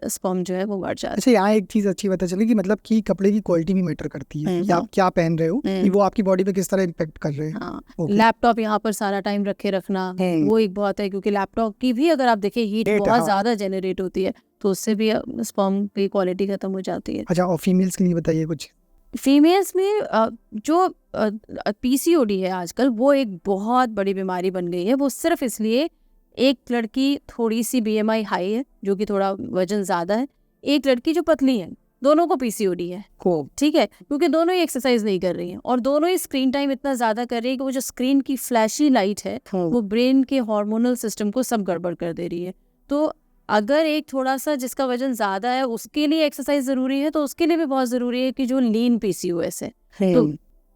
स्पर्म जो है वो बढ़ जाता है। अच्छा, यहाँ एक चीज़ अच्छी पता चली कि मतलब कि कपड़े की क्वालिटी भी मैटर करती है कि आप क्या पहन रहे हो, कि वो आपकी बॉडी पे किस तरह इम्पेक्ट कर रहे हैं। लैपटॉप यहाँ पर सारा टाइम रखना वो एक बहुत है, क्योंकि लैपटॉप की भी अगर आप देखें हीट बहुत ज़्यादा जनरेट होती है, तो उससे भी स्पर्म की क्वालिटी खत्म हो जाती है। अच्छा, और फीमेल्स के लिए बताइए कुछ। फीमेल्स में जो पीसीओडी है आजकल, वो एक बहुत बड़ी बीमारी बन गई है। वो सिर्फ इसलिए, एक लड़की थोड़ी सी बीएमआई हाई है, जो कि थोड़ा वजन ज़्यादा है, एक लड़की जो पतली है, दोनों को पीसीओडी है। ठीक है, क्योंकि दोनों ही एक्सरसाइज नहीं कर रही हैं और दोनों ही स्क्रीन टाइम इतना ज़्यादा कर रही है कि वो जो स्क्रीन की फ्लैशी लाइट है वो ब्रेन के हार्मोनल सिस्टम को सब गड़बड़ कर दे रही है। तो अगर एक थोड़ा सा जिसका वजन ज़्यादा है उसके लिए एक्सरसाइज ज़रूरी है, तो उसके लिए भी बहुत ज़रूरी है कि जो लीन पीसीओएस है, तो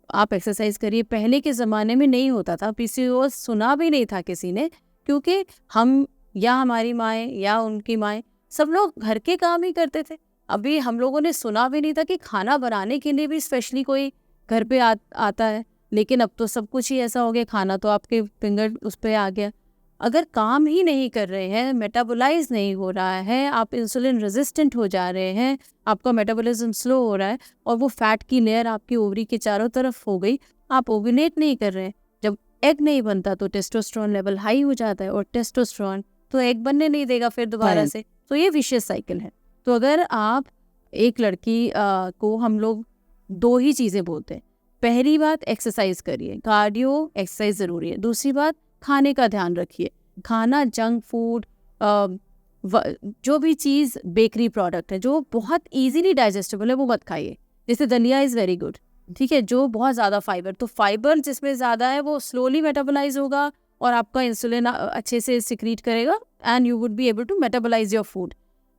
आप एक्सरसाइज करिए। पहले के ज़माने में नहीं होता था, पीसीओएस सुना भी नहीं था किसी ने, क्योंकि हम या हमारी माएँ या उनकी माएँ सब लोग घर के काम ही करते थे। अभी हम लोगों ने सुना भी नहीं था कि खाना बनाने के लिए भी स्पेशली कोई घर पे आता है। लेकिन अब तो सब कुछ ही ऐसा हो गया, खाना तो आपके फिंगर उस पर आ गया। अगर काम ही नहीं कर रहे हैं, मेटाबोलाइज नहीं हो रहा है, आप इंसुलिन रेजिस्टेंट हो जा रहे हैं, आपका मेटाबॉलिज्म स्लो हो रहा है और वो फैट की लेयर आपकी ओवरी के चारों तरफ हो गई, आप ओव्यूलेट नहीं कर रहे हैं, जब एग नहीं बनता तो टेस्टोस्टेरोन लेवल हाई हो जाता है और टेस्टोस्टेरोन तो एग बनने नहीं देगा फिर दोबारा से, तो ये विशियस साइकिल है। तो अगर आप एक लड़की को हम लोग दो ही चीज़ें बोलते हैं। पहली बात, एक्सरसाइज करिए, कार्डियो एक्सरसाइज ज़रूरी है। दूसरी बात, खाने का ध्यान रखिए, खाना जंक फूड, जो भी चीज़ बेकरी प्रोडक्ट है जो बहुत इजीली डाइजेस्टेबल है वो मत खाइए। जैसे दलिया इज़ वेरी गुड, ठीक है, जो बहुत ज़्यादा फाइबर, तो फाइबर जिसमें ज़्यादा है वो स्लोली मेटाबोलाइज होगा और आपका इंसुलिन अच्छे से सिक्रीट करेगा and you would be able to metabolise your food.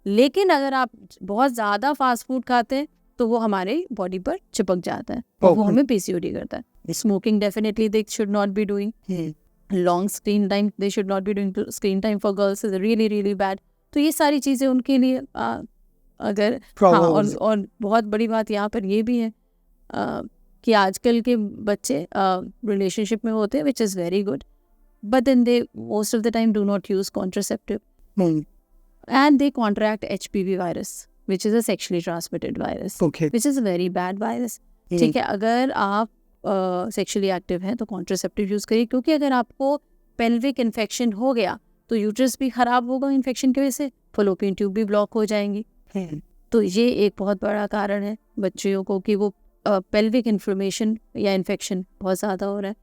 लेकिन अगर आप बहुत ज़्यादा फास्ट फूड खाते हैं तो वो हमारे बॉडी पर चिपक जाता है और वो हमें पीसीओडी करता है। Smoking definitely they should not be doing, long screen time they should not be doing, screen time for girls is really really bad. तो ये सारी चीज़ें उनके लिए अगर और बहुत बड़ी बात यहाँ पर ये भी है कि आजकल के बच्चे रिलेशनशिप में होते हैं, which is very good, but then they most of the time do not use contraceptive and they contract HPV virus, which is a sexually transmitted virus, which is a very bad virus. ठीक है, अगर आप sexually active हैं तो contraceptive use करिए, क्योंकि अगर आपको पेल्विक इन्फेक्शन हो गया तो यूट्रस भी ख़राब होगा इन्फेक्शन की वजह से, फलोपियन ट्यूब भी ब्लॉक हो जाएंगी। तो ये एक बहुत बड़ा कारण है बच्चियों को कि वो पेल्विक इन्फ्लेमेशन या इन्फेक्शन बहुत ज़्यादा हो रहा है।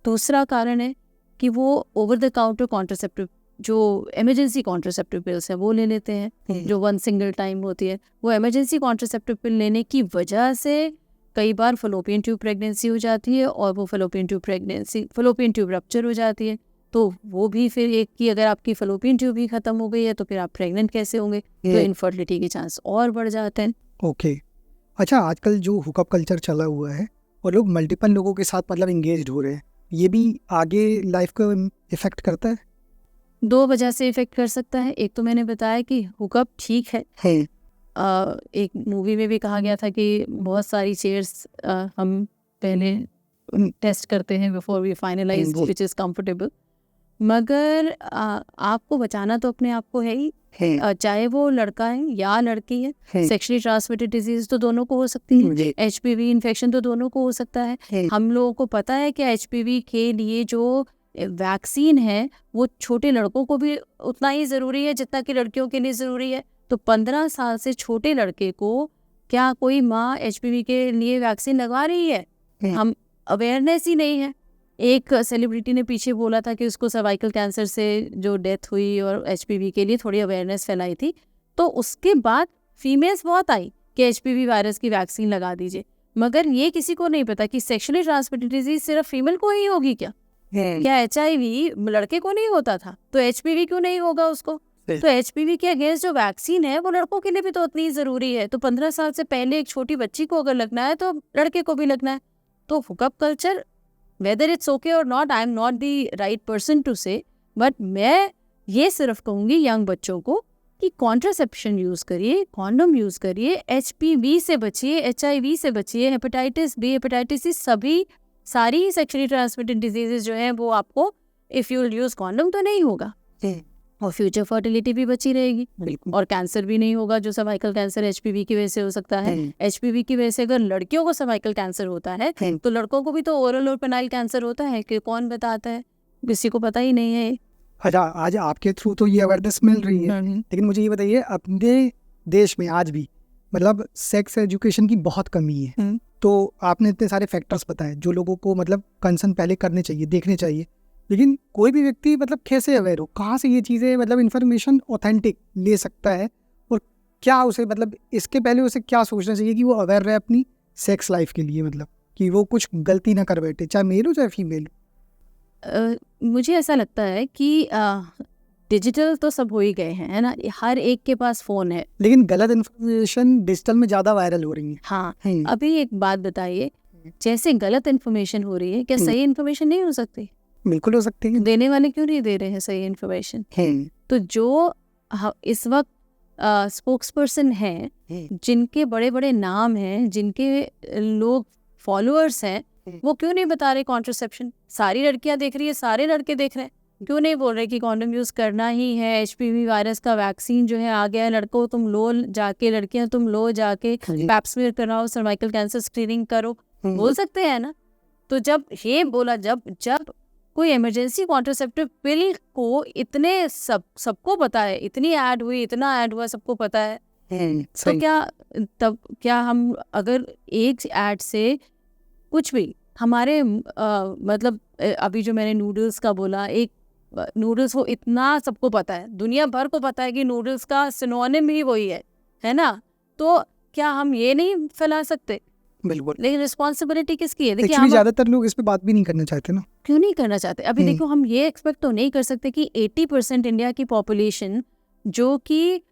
दूसरा कारण है कि वो ओवर द काउंटर कॉन्ट्रासेप्टिव, जो इमरजेंसी कॉन्ट्रासेप्टिव पिल्स हैं वो ले लेते हैं, जो 1 सिंगल टाइम होती है। वो इमरजेंसी कॉन्ट्रासेप्टिव पिल लेने की वजह से कई बार फलोपियन ट्यूब प्रेगनेंसी हो जाती है और वो फलोपियन ट्यूब रप्चर हो जाती है। तो वो भी फिर एक कि अगर आपकी फलोपियन ट्यूब ही ख़त्म हो गई है तो फिर आप प्रेग्नेंट कैसे होंगे, तो इनफर्टिलिटी के चांस और बढ़ जाते हैं। ओके, अच्छा, आजकल जो हुकअप कल्चर चला हुआ है और लोग मल्टीपल लोगों के साथ मतलब इंगेज हो रहे हैं, ये भी आगे लाइफ को इफेक्ट करता है? 2 वजह से इफेक्ट कर सकता है। एक तो मैंने बताया कि हुकअप ठीक है, एक मूवी में भी कहा गया था कि बहुत सारी चेयर्स हम पहले टेस्ट करते हैं before we finalise which is comfortable. मगर आपको बचाना तो अपने आप को है ही, चाहे वो लड़का है या लड़की है। सेक्सुअली ट्रांसमिटेड डिजीज तो दोनों को हो सकती है, HPV इन्फेक्शन तो दोनों को हो सकता है। हम लोगों को पता है कि HPV के लिए जो वैक्सीन है वो छोटे लड़कों को भी उतना ही ज़रूरी है जितना कि लड़कियों के लिए ज़रूरी है। तो 15 साल से छोटे लड़के को क्या कोई माँ HPV के लिए वैक्सीन लगवा रही है? हम अवेयरनेस ही नहीं है। एक सेलिब्रिटी ने पीछे बोला था कि उसको सर्वाइकल कैंसर से जो डेथ हुई और HPV के लिए थोड़ी अवेयरनेस फैलाई थी, तो उसके बाद फीमेल्स बहुत आई कि HPV वायरस की वैक्सीन लगा दीजिए। मगर ये किसी को नहीं पता कि सेक्सुअली ट्रांसमिटेड डिजीज सिर्फ फीमेल को ही होगी क्या? क्या HIV लड़के को नहीं होता था, तो HPV क्यों नहीं होगा उसको? तो HPV के अगेंस्ट जो वैक्सीन है वो लड़कों के लिए भी तो उतनी ज़रूरी है। तो 15 साल से पहले एक छोटी बच्ची को अगर लगना है तो लड़के को भी लगना है। तो hookup culture, whether it's okay और not, I am not the right person to say, but मैं ये सिर्फ कहूँगी यंग बच्चों को कि कॉन्ट्रासेप्शन यूज़ करिए, कॉन्डम यूज़ करिए, HPV से बचिए, HIV से बचिए, हेपेटाइटिस B, हेपेटाइटिस C, सभी सारी सेक्सुअली ट्रांसमिटेड डिजीजेज जो हैं वो आपको इफ़ यू यूज़ कॉन्डम तो नहीं होगा, और फ्यूचर फर्टिलिटी भी बची रहेगी, और कैंसर भी नहीं होगा जो सर्वाइकल कैंसर HPV की वजह से हो सकता है। HPV की वजह से अगर लड़कियों को सर्वाइकल कैंसर होता है तो लड़कों को भी तो ओरल और पेनाइल कैंसर होता है कि कौन बताता है? किसी को पता ही नहीं है। अच्छा, आज आपके थ्रू तो ये अवेयरनेस मिल रही है, लेकिन मुझे ये बताइए, अपने देश में आज भी मतलब सेक्स एजुकेशन की बहुत कमी है। तो आपने इतने सारे फैक्टर्स बताए जो लोगों को मतलब कंसर्न पहले करने चाहिए, देखने चाहिए, लेकिन कोई भी व्यक्ति मतलब कैसे अवेयर हो, कहाँ से ये चीज़ें मतलब इन्फॉर्मेशन ऑथेंटिक ले सकता है, और क्या उसे मतलब इसके पहले उसे क्या सोचना चाहिए कि वो अवेयर रहे अपनी सेक्स लाइफ के लिए, मतलब कि वो कुछ गलती ना कर बैठे, चाहे मेल हो चाहे फीमेल। मुझे ऐसा लगता है कि डिजिटल तो सब हो ही गए हैं, है ना, हर एक के पास फ़ोन है, लेकिन गलत इन्फॉर्मेशन डिजिटल में ज़्यादा वायरल हो रही है। हाँ, अभी एक बात बताइए, जैसे गलत इन्फॉर्मेशन हो रही है, क्या सही इन्फॉर्मेशन नहीं हो सकती? बिल्कुल हो सकती है। देने वाले क्यों नहीं दे रहे हैं सही इन्फॉर्मेशन? तो जो इस वक्त स्पोक्स पर्सन हैं, जिनके बड़े बड़े नाम हैं, जिनके लोग फॉलोअर्स हैं, वो क्यों नहीं बता रहे कॉन्ट्रासेप्शन? सारी लड़कियां देख रही है, सारे लड़के देख रहे हैं, क्यों नहीं बोल रहे कि कॉन्डम यूज़ करना ही है? HPV वायरस का वैक्सीन जो है आ गया है, लड़कों तुम लो जाके, लड़कियां तुम लो जाके पैप स्मीयर कराओ, सर्वाइकल कैंसर स्क्रीनिंग करो, बोल सकते हैं ना? तो जब ये बोला, जब कोई इमरजेंसी कॉन्ट्रासेप्टिव पिल को इतने सबको पता है, इतनी ऐड हुई, इतना ऐड हुआ, सबको पता है, तो क्या हम अगर एक ऐड से कुछ भी हमारे मतलब अभी जो मैंने नूडल्स का बोला, एक नूडल्स वो इतना सबको पता है, दुनिया भर को पता है कि नूडल्स का सिनोनिम ही वही है ना? तो क्या हम ये नहीं फैला सकते? बिल्कुल। लेकिन रिस्पॉन्सिबिलिटी किसकी है? देखिए, ज़्यादातर लोग इस पे बात भी नहीं करना चाहते ना। क्यों नहीं करना चाहते? अभी देखो, हम ये एक्सपेक्ट तो नहीं कर सकते कि 80% इंडिया की पॉपुलेशन जो कि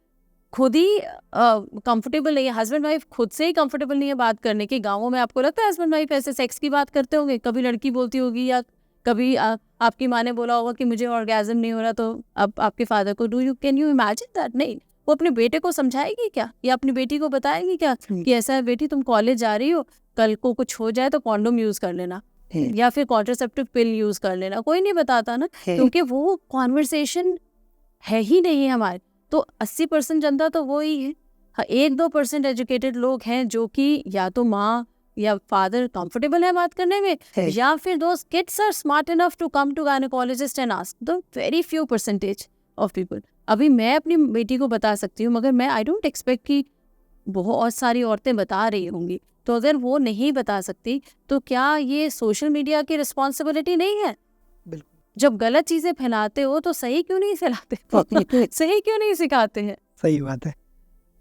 खुद ही कंफर्टेबल नहीं है, हस्बैंड वाइफ खुद से ही कंफर्टेबल नहीं है बात करने की। गाँवों में आपको लगता है हस्बैंड वाइफ ऐसे सेक्स की बात करते होंगे? कभी लड़की बोलती होगी, या कभी आपकी माँ ने बोला होगा कि मुझे ऑर्गेज़म नहीं हो रहा, तो अब आपके फादर को कैन यू इमेजिन दैट? नहीं, वो अपने बेटे को समझाएगी क्या, या अपनी बेटी को बताएगी क्या कि ऐसा है बेटी, तुम कॉलेज जा रही हो, कल को कुछ हो जाए तो कॉन्डोम यूज़ कर लेना, या फिर कॉन्ट्रासेप्टिव पिल यूज़ कर लेना? कोई नहीं बताता ना, क्योंकि वो कॉन्वर्सेशन है ही नहीं हमारे। तो 80% जनता तो वो ही है। 1-2% एजुकेटेड लोग हैं जो कि या तो माँ या फादर कंफर्टेबल है बात करने में, या फिर those kids are smart enough to come to gynaecologist and ask. The very few percentage of people. अभी मैं अपनी बेटी को बता सकती हूँ, मगर मैं आई डोंट एक्सपेक्ट कि बहुत सारी औरतें बता रही होंगी। तो अगर वो नहीं बता सकती तो क्या ये सोशल मीडिया की रिस्पॉन्सिबिलिटी नहीं है? बिल्कुल। जब गलत चीज़ें फैलाते हो तो सही क्यों नहीं फैलाते? सही क्यों नहीं सिखाते हैं? सही बात है।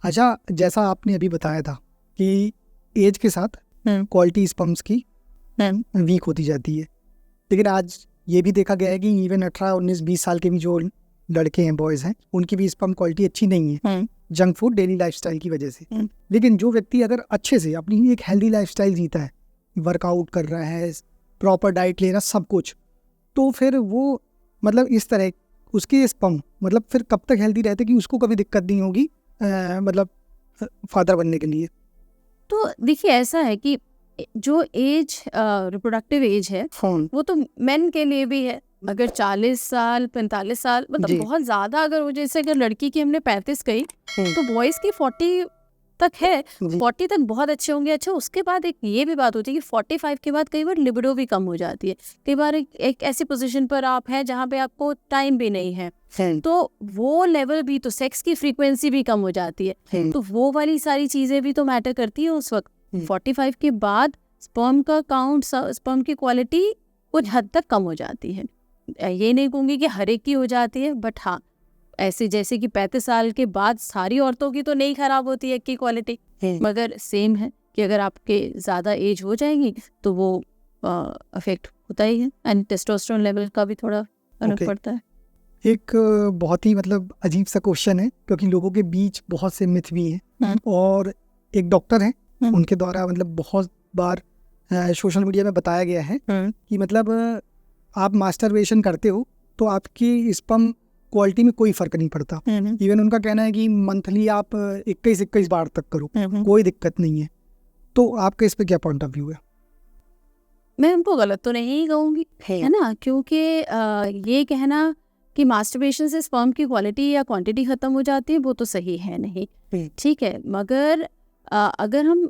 अच्छा, जैसा आपने अभी बताया था कि एज के साथ क्वालिटी स्पर्म्स की वीक होती जाती है, लेकिन आज ये भी देखा गया है कि इवन 18, 19, 20 साल के भी जो लड़के हैं, बॉयज़ हैं, उनकी भी स्पर्म क्वालिटी अच्छी नहीं है, जंक फूड, डेली लाइफस्टाइल की वजह से। लेकिन जो व्यक्ति अगर अच्छे से अपनी एक हेल्दी लाइफस्टाइल जीता है, वर्कआउट कर रहा है, प्रॉपर डाइट ले रहा है, सब कुछ, तो फिर वो मतलब इस तरह उसके स्पर्म मतलब फिर कब तक हेल्दी रहते कि उसको कभी दिक्कत नहीं होगी मतलब फादर बनने के लिए। तो देखिए, ऐसा है कि जो एज रिप्रोडक्टिव एज है वो तो मेन के लिए भी है, अगर 40 साल 45 साल जी। मतलब बहुत ज़्यादा, अगर जैसे अगर लड़की की हमने 35 कही तो बॉयज़ की 40 तक है, जी। 40 तक बहुत अच्छे होंगे। अच्छा, उसके बाद एक ये भी बात होती है कि 45 के बाद कई बार लिबिडो भी कम हो जाती है। कई बार एक ऐसी पोजीशन पर आप हैं जहाँ पे आपको टाइम भी नहीं है, तो वो लेवल भी, तो सेक्स की फ्रीक्वेंसी भी कम हो जाती है, तो वो वाली सारी चीज़ें भी तो मैटर करती है उस वक्त। 45 के बाद स्पर्म का काउंट, स्पर्म की क्वालिटी कुछ हद तक कम हो जाती है। ये नहीं कहूँगी कि हर एक की हो जाती है, बट हाँ, ऐसे जैसे कि 35 साल के बाद सारी औरतों की तो नहीं खराब होती है की क्वालिटी, मगर सेम है कि अगर आपके ज़्यादा एज हो जाएगी तो वो अफेक्ट होता ही है, एंड टेस्टोस्टेरोन लेवल का भी थोड़ा फर्क पड़ता है। एक बहुत ही मतलब अजीब सा क्वेश्चन है, क्योंकि लोगों के बीच बहुत से मिथ भी हैं, और एक डॉक्टर हैं, उनके द्वारा मतलब बहुत बार सोशल मीडिया में बताया गया है कि मतलब आप मास्टरबेशन करते हो तो आपकी स्पर्म क्वालिटी में कोई फर्क नहीं पड़ता। इवन उनका कहना है कि मंथली आप 21 बार तक करो, कोई दिक्कत नहीं है। तो आपका इस पे क्या पॉइंट ऑफ व्यू है? मैं उनको गलत तो नहीं कहूँगी, है ना, क्योंकि ये कहना कि मास्टरबेशन से स्पर्म की क्वालिटी या क्वांटिटी खत्म हो जाती है वो तो सही है नहीं, ठीक है। मगर अगर हम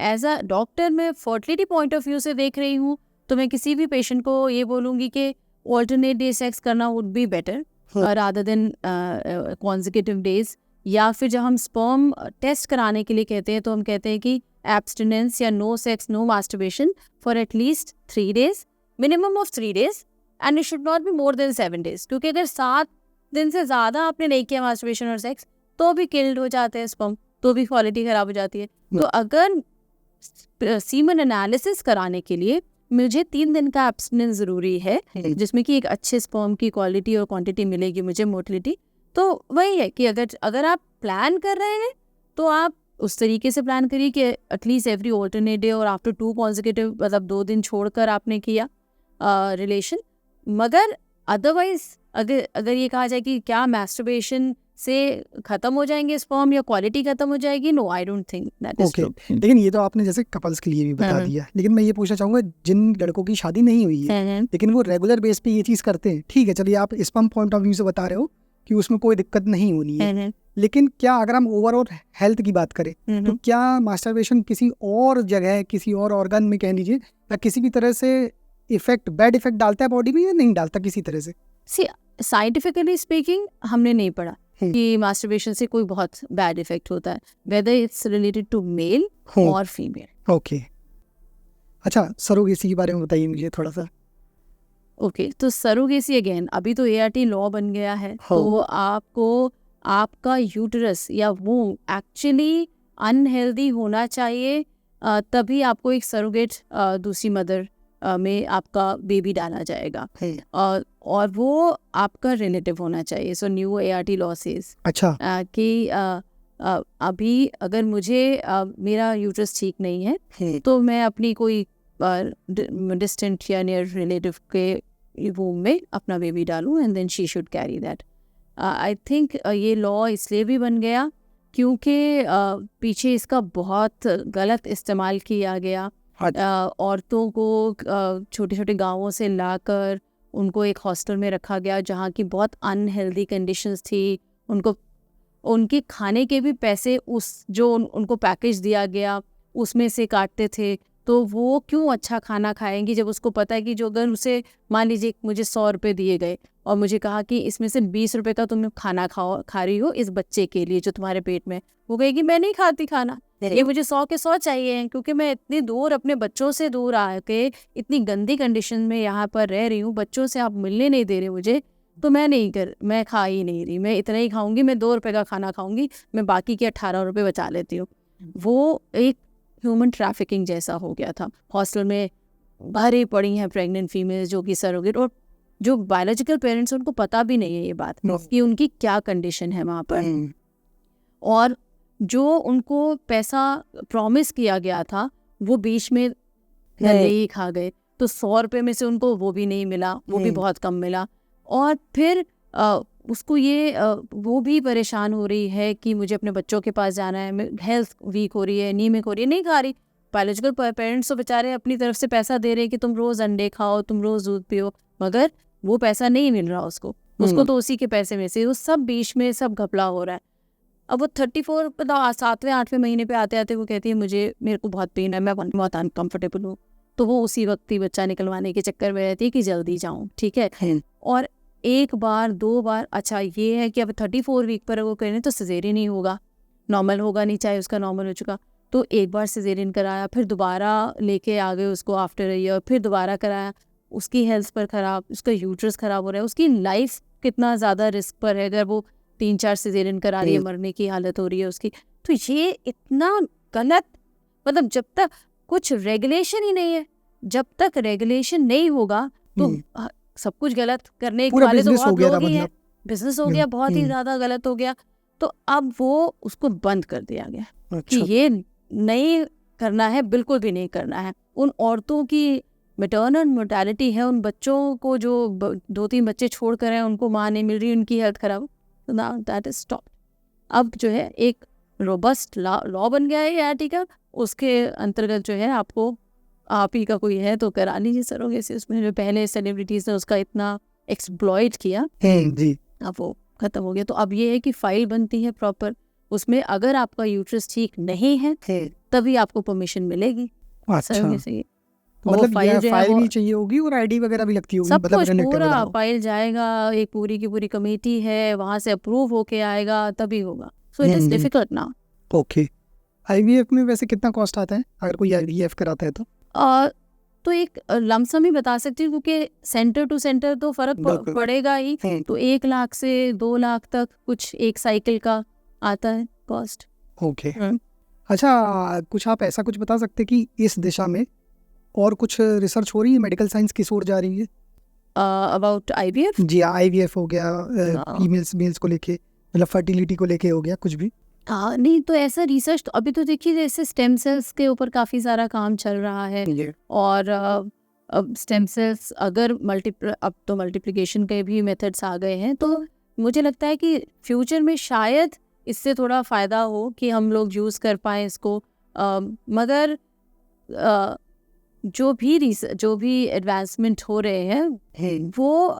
एज अ डॉक्टर मैं फर्टिलिटी पॉइंट ऑफ व्यू से देख रही हूँ, तो मैं किसी भी पेशेंट को ये बोलूँगी कि ऑल्टरनेट डे सेक्स करना would be better rather than consecutive days. या फिर जब हम स्पर्म टेस्ट कराने के लिए कहते हैं तो हम कहते हैं कि एब्स्टिनेंस या no sex no masturbation for at least 3 days, minimum of 3 days, and it should not be more than 7 days, क्योंकि अगर 7 दिन से ज़्यादा आपने नहीं किया मास्टरबेशन और सेक्स तो भी किल्ड हो जाते हैं स्पर्म, तो भी क्वालिटी ख़राब हो जाती है। तो अगर सीमन एनालिसिस कराने के लिए मुझे 3 दिन का एब्स्टिनेंस ज़रूरी है, जिसमें कि एक अच्छे स्पर्म की क्वालिटी और क्वांटिटी मिलेगी मुझे, मोटिलिटी, तो वही है कि अगर आप प्लान कर रहे हैं तो आप उस तरीके से प्लान करिए कि एटलीस्ट एवरी ऑल्टरनेट डे और आफ्टर 2 consecutive, मतलब 2 दिन छोड़कर आपने किया रिलेशन। मगर अदरवाइज अगर ये कहा जाए कि क्या मास्टरबेशन से खत्म हो जाएंगे स्पर्म या क्वालिटी खत्म हो जाएगी, no, I don't think that is true. लेकिन ये तो आपने जैसे कपल्स के लिए भी बता दिया, लेकिन मैं ये पूछना चाहूंगा जिन लड़कों की शादी नहीं हुई है लेकिन वो रेगुलर बेस पे ये चीज़ करते हैं, ठीक है, चलिए आप स्पर्म पॉइंट ऑफ व्यू से बता रहे हो कि उसमें कोई दिक्कत नहीं होनी है, लेकिन क्या अगर हम ओवरऑल हेल्थ की बात करें तो क्या मास्टरबेशन किसी और जगह, किसी और ऑर्गन में कह लीजिए, या किसी भी तरह से बैड इफेक्ट डालता है बॉडी में या नहीं डालता किसी तरह से? साइंटिफिकली स्पीकिंग हमने नहीं पढ़ा कि मास्टरबेशन से कोई बहुत बैड इफेक्ट होता है, whether it's related to male और फीमेल। ओके, अच्छा, सरोगेसी के बारे में बताइए मुझे थोड़ा सा। ओके, तो सरोगेसी अगेन अभी तो ART लॉ बन गया है, तो आपको आपका यूटरस या वूम एक्चुअली अनहेल्दी होना चाहिए, तभी आपको एक सरोगेट दूसरी मदर में आपका बेबी डाला जाएगा, और वो आपका रिलेटिव होना चाहिए। So new ART law says अच्छा कि अभी अगर मुझे मेरा यूटरस ठीक नहीं है तो मैं अपनी कोई डिस्टेंट या नियर रिलेटिव के वूम में अपना बेबी डालूं, and then she should carry that. I think ये लॉ इसलिए भी बन गया क्योंकि पीछे इसका बहुत गलत इस्तेमाल किया गया। औरतों को छोटे छोटे गांवों से लाकर उनको एक हॉस्टल में रखा गया जहाँ की बहुत अनहेल्दी कंडीशंस थी, उनको उनके खाने के भी पैसे जो उनको पैकेज दिया गया उसमें से काटते थे, तो वो क्यों अच्छा खाना खाएंगी जब उसको पता है कि जो अगर उसे मान लीजिए मुझे 100 रुपये दिए गए और मुझे कहा कि इसमें से 20 रुपये का तुम खाना खा रही हो इस बच्चे के लिए जो तुम्हारे पेट में, वो कहेगी मैं नहीं खाती खाना, ये मुझे 100 के 100 चाहिए हैं, क्योंकि मैं इतनी दूर अपने बच्चों से दूर आके इतनी गंदी कंडीशन में यहाँ पर रह रही हूँ, बच्चों से आप मिलने नहीं दे रहे मुझे, तो मैं खा ही नहीं रही, मैं इतना ही खाऊंगी, मैं 2 रुपये का खाना खाऊंगी, मैं बाकी के 18 रुपये बचा लेती हूँ। वो एक ह्यूमन ट्रैफिकिंग जैसा हो गया था। हॉस्टल में भरी पड़ी हैं प्रेग्नेंट फीमेल्स जो कि सरोगेट, और जो बायोलॉजिकल पेरेंट्स उनको पता भी नहीं है ये बात कि उनकी क्या कंडीशन है वहाँ पर, और जो उनको पैसा प्रॉमिस किया गया था वो बीच में धल्ले ही खा गए, तो 100 रुपये में से उनको वो भी नहीं मिला, वो भी बहुत कम मिला, और फिर उसको वो भी परेशान हो रही है कि मुझे अपने बच्चों के पास जाना है, हेल्थ वीक हो रही है, एनीमिक हो रही है, नहीं खा रही। बायोलॉजिकल पेरेंट्स तो बेचारे अपनी तरफ से पैसा दे रहे हैं कि तुम रोज़ अंडे खाओ, तुम रोज़ दूध पियो, मगर वो पैसा नहीं मिल रहा उसको तो उसी के पैसे में से वो सब बीच में सब घपला हो रहा है। अब वो 34 7वें 8वें महीने पे आते आते वो कहती है मेरे को बहुत पेन है, मैं बहुत अनकम्फर्टेबल हूँ। तो वो उसी वक्त ही बच्चा निकलवाने के चक्कर में रहती है कि जल्दी जाऊँ, ठीक है। और एक बार 2 बार, अच्छा ये है कि अब 34 वीक पर वो करें तो सिजेरियन ही होगा, नॉर्मल होगा नहीं, चाहे उसका नॉर्मल हो चुका। तो एक बार सिजेरियन कराया, फिर दोबारा लेके आ गए उसको आफ्टर अ ईयर, फिर दोबारा कराया, उसकी हेल्थ पर ख़राब, उसका यूट्रस ख़राब हो रहा है, उसकी लाइफ कितना ज़्यादा रिस्क पर है अगर वो 3-4 सिजेरियन करा रही है, मरने की हालत हो रही है उसकी। तो ये इतना गलत, मतलब जब तक कुछ रेगुलेशन ही नहीं है, जब तक रेगुलेशन नहीं होगा तो सब कुछ गलत करने वाले तो बहुत लोग ही हैं। बिजनेस हो गया, बहुत ही ज़्यादा गलत हो गया। तो अब वो उसको बंद कर दिया गया कि ये नहीं करना है, बिल्कुल भी नहीं करना है। उन औरतों की मैटरनल मोर्टेलिटी है, उन बच्चों को जो 2-3 बच्चे छोड़ कर हैं, उनको माँ नहीं मिल रही, उनकी हेल्थ खराब, तो नाउ दैट इज स्टॉप। अब जो है एक रोबस्ट लॉ बन गया है ये आर्टिकल, उसके अंतर्गत जो है आपको आप ही का कोई है तो करा लीजिए सरोगेसी। उसमें जो पहले सेलिब्रिटीज ने उसका इतना एक्सप्लॉइट किया जी, अब वो खत्म हो गया। तो अब ये है कि फाइल बनती है प्रॉपर, उसमें अगर आपका यूट्रस ठीक नहीं है तभी आपको परमिशन मिलेगी। अच्छा, मतलब फाइल भी चाहिए होगी और आईडी वगैरह भी लगती होगी, सब मतलब कुछ पूरा फाइल जाएगा, एक पूरी की पूरी कमेटी है, वहां से अप्रूव होके आएगा तभी होगा। So it is difficult now. Okay, IVF में वैसे कितना कॉस्ट आता है अगर कोई आईवीएफ कराता है तो एक लमसम ही बता सकती हूँ, क्योंकि सेंटर टू सेंटर तो फर्क पड़ेगा ही। तो 1 लाख से 2 लाख तक कुछ एक साइकिल का आता है कॉस्ट। ओके, अच्छा, कुछ आप ऐसा कुछ बता सकते कि इस दिशा में और कुछ रिसर्च हो रही है, मेडिकल साइंस किस ओर जा रही है अबाउट आईवीएफ? जी, आईवीएफ हो गया, फीमेल्स मेल्स को लेके, मतलब फर्टिलिटी को लेके हो गया कुछ भी? नहीं, तो ऐसा रिसर्च तो अभी तो देखिए जैसे स्टेम सेल्स के ऊपर काफ़ी सारा काम चल रहा है। और अब स्टेम सेल्स अगर अब तो मल्टीप्लिकेशन के भी मेथड्स आ गए हैं, तो मुझे लगता है कि फ्यूचर में शायद इससे थोड़ा फ़ायदा हो कि हम लोग यूज़ कर पाएँ इसको। मगर जो भी एडवांसमेंट हो रहे हैं वो